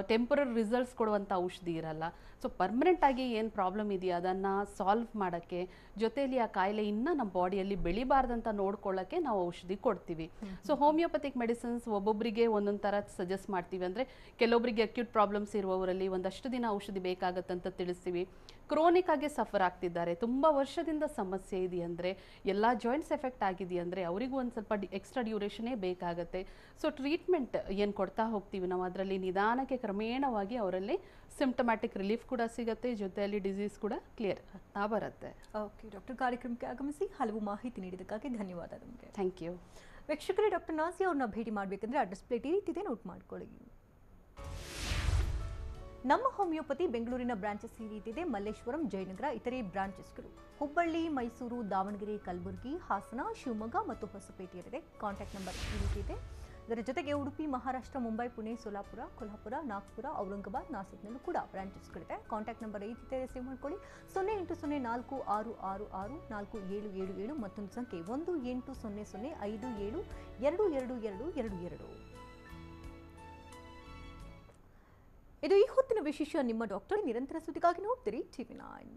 ಟೆಂಪರರಿ ರಿಸಲ್ಟ್ಸ್ ಕೊಡುವಂಥ ಔಷಧಿ ಇರಲ್ಲ. ಸೊ ಪರ್ಮನೆಂಟಾಗಿ ಏನು ಪ್ರಾಬ್ಲಮ್ ಇದೆಯಾ ಅದನ್ನು ಸಾಲ್ವ್ ಮಾಡೋಕ್ಕೆ, ಜೊತೆಯಲ್ಲಿ ಆ ಕಾಯಿಲೆ ಇನ್ನೂ ನಮ್ಮ ಬಾಡಿಯಲ್ಲಿ ಬೆಳಿಬಾರ್ದಂತ ನೋಡ್ಕೊಳ್ಳೋಕ್ಕೆ ನಾವು ಔಷಧಿ ಕೊಡ್ತೀವಿ. ಸೊ ಹೋಮಿಯೋಪತಿಕ್ ಮೆಡಿಸಿನ್ಸ್ ಒಬ್ಬೊಬ್ಬರಿಗೆ ಒಂದೊಂದು ಥರ ಸಜೆಸ್ಟ್ ಮಾಡ್ತೀವಿ. ಅಂದರೆ ಕೆಲವೊಬ್ಬರಿಗೆ ಅಕ್ಯೂಟ್ ಪ್ರಾಬ್ಲಮ್ಸ್ ಇರುವವರಲ್ಲಿ ಒಂದಷ್ಟು ದಿನ ಔಷಧಿ ಬೇಕಾಗತ್ತಂತ ತಿಳಿಸ್ತೀವಿ. ಕ್ರೋನಿಕ್ ಆಗಿ ಸಫರ್ ಆಗ್ತಿದ್ದಾರೆ, ತುಂಬ ವರ್ಷದಿಂದ ಸಮಸ್ಯೆ ಇದೆಯಂದರೆ, ಎಲ್ಲ ಜಾಯಿಂಟ್ಸ್ ಎಫೆಕ್ಟ್ ಆಗಿದೆಯಂದರೆ ಅವರಿಗೂ ಒಂದು ಸ್ವಲ್ಪ ಎಕ್ಸ್ಟ್ರಾ ಡ್ಯೂರೇಷನೇ ಬೇಕಾಗುತ್ತೆ. ಸೊ ಟ್ರೀಟ್ಮೆಂಟ್ ಏನು ಕೊಡ್ತಾ ಹೋಗ್ತೀವಿ ನಾವು ಅದರಲ್ಲಿ ನಿಧಾನಕ್ಕೆ ಕ್ರಮೇಣವಾಗಿ ಅವರಲ್ಲಿ ಸಿಂಪ್ಟಮ್ಯಾಟಿಕ್ ರಿಲೀಫ್ ಕೂಡ ಸಿಗುತ್ತೆ, ಜೊತೆಯಲ್ಲಿ ಡಿಸೀಸ್ ಕೂಡ ಕ್ಲಿಯರ್ ಆಗ್ತಾ ಬರುತ್ತೆ. ಓಕೆ ಡಾಕ್ಟರ್, ಕಾರ್ಯಕ್ರಮಕ್ಕೆ ಆಗಮಿಸಿ ಹಲವು ಮಾಹಿತಿ ನೀಡಿದ್ದಕ್ಕಾಗಿ ಧನ್ಯವಾದ ನಿಮಗೆ. Thank you. ವೀಕ್ಷಕರೇ, ಡಾಕ್ಟರ್ ನಾಸಿಯಾ ಅವ್ರನ್ನ ಭೇಟಿ ಮಾಡಬೇಕಂದ್ರೆ ಅಡ್ರೆಸ್ ಪ್ಲೇಟ್ ಈ ರೀತಿದೆ, ನೋಟ್ ಮಾಡ್ಕೊಳ್ಳಿ. ನಮ್ಮ ಹೋಮಿಯೋಪತಿ ಬೆಂಗಳೂರಿನ ಬ್ರಾಂಚಸ್ ಈ ರೀತಿದೆ: ಮಲ್ಲೇಶ್ವರಂ, ಜಯನಗರ. ಇತರೆ ಬ್ರಾಂಚಸ್ಗಳು ಹುಬ್ಬಳ್ಳಿ, ಮೈಸೂರು, ದಾವಣಗೆರೆ, ಕಲಬುರಗಿ, ಹಾಸನ, ಶಿವಮೊಗ್ಗ ಮತ್ತು ಹೊಸಪೇಟೆಯಲ್ಲಿದೆ. ಕಾಂಟ್ಯಾಕ್ಟ್ ನಂಬರ್ ಈ ರೀತಿ ಇದೆ. ಇದರ ಜೊತೆಗೆ ಉಡುಪಿ, ಮಹಾರಾಷ್ಟ್ರ, ಮುಂಬೈ, ಪುಣೆ, ಸೋಲಾಪುರ, ಕೊಲ್ಹಾಪುರ, ನಾಗ್ಪುರ, ಔರಂಗಾಬಾದ್, ನಾಸಿಕ್ನಲ್ಲೂ ಕೂಡ ಬ್ರಾಂಚಸ್ಗಳಿದೆ. ಕಾಂಟ್ಯಾಕ್ಟ್ ನಂಬರ್ ಈ ರೀತಿ ಸೇವ್ ಮಾಡ್ಕೊಳ್ಳಿ: 080466747777, ಮತ್ತೊಂದು ಸಂಖ್ಯೆ 180057222222. ಇದು ಈ ಹೊತ್ತಿನ ವಿಶೇಷ. ನಿಮ್ಮ ಡಾಕ್ಟರ್. ನಿರಂತರ ಸುದ್ದಿಗಾಗಿ ನೋಡ್ತೀರಿ TV9.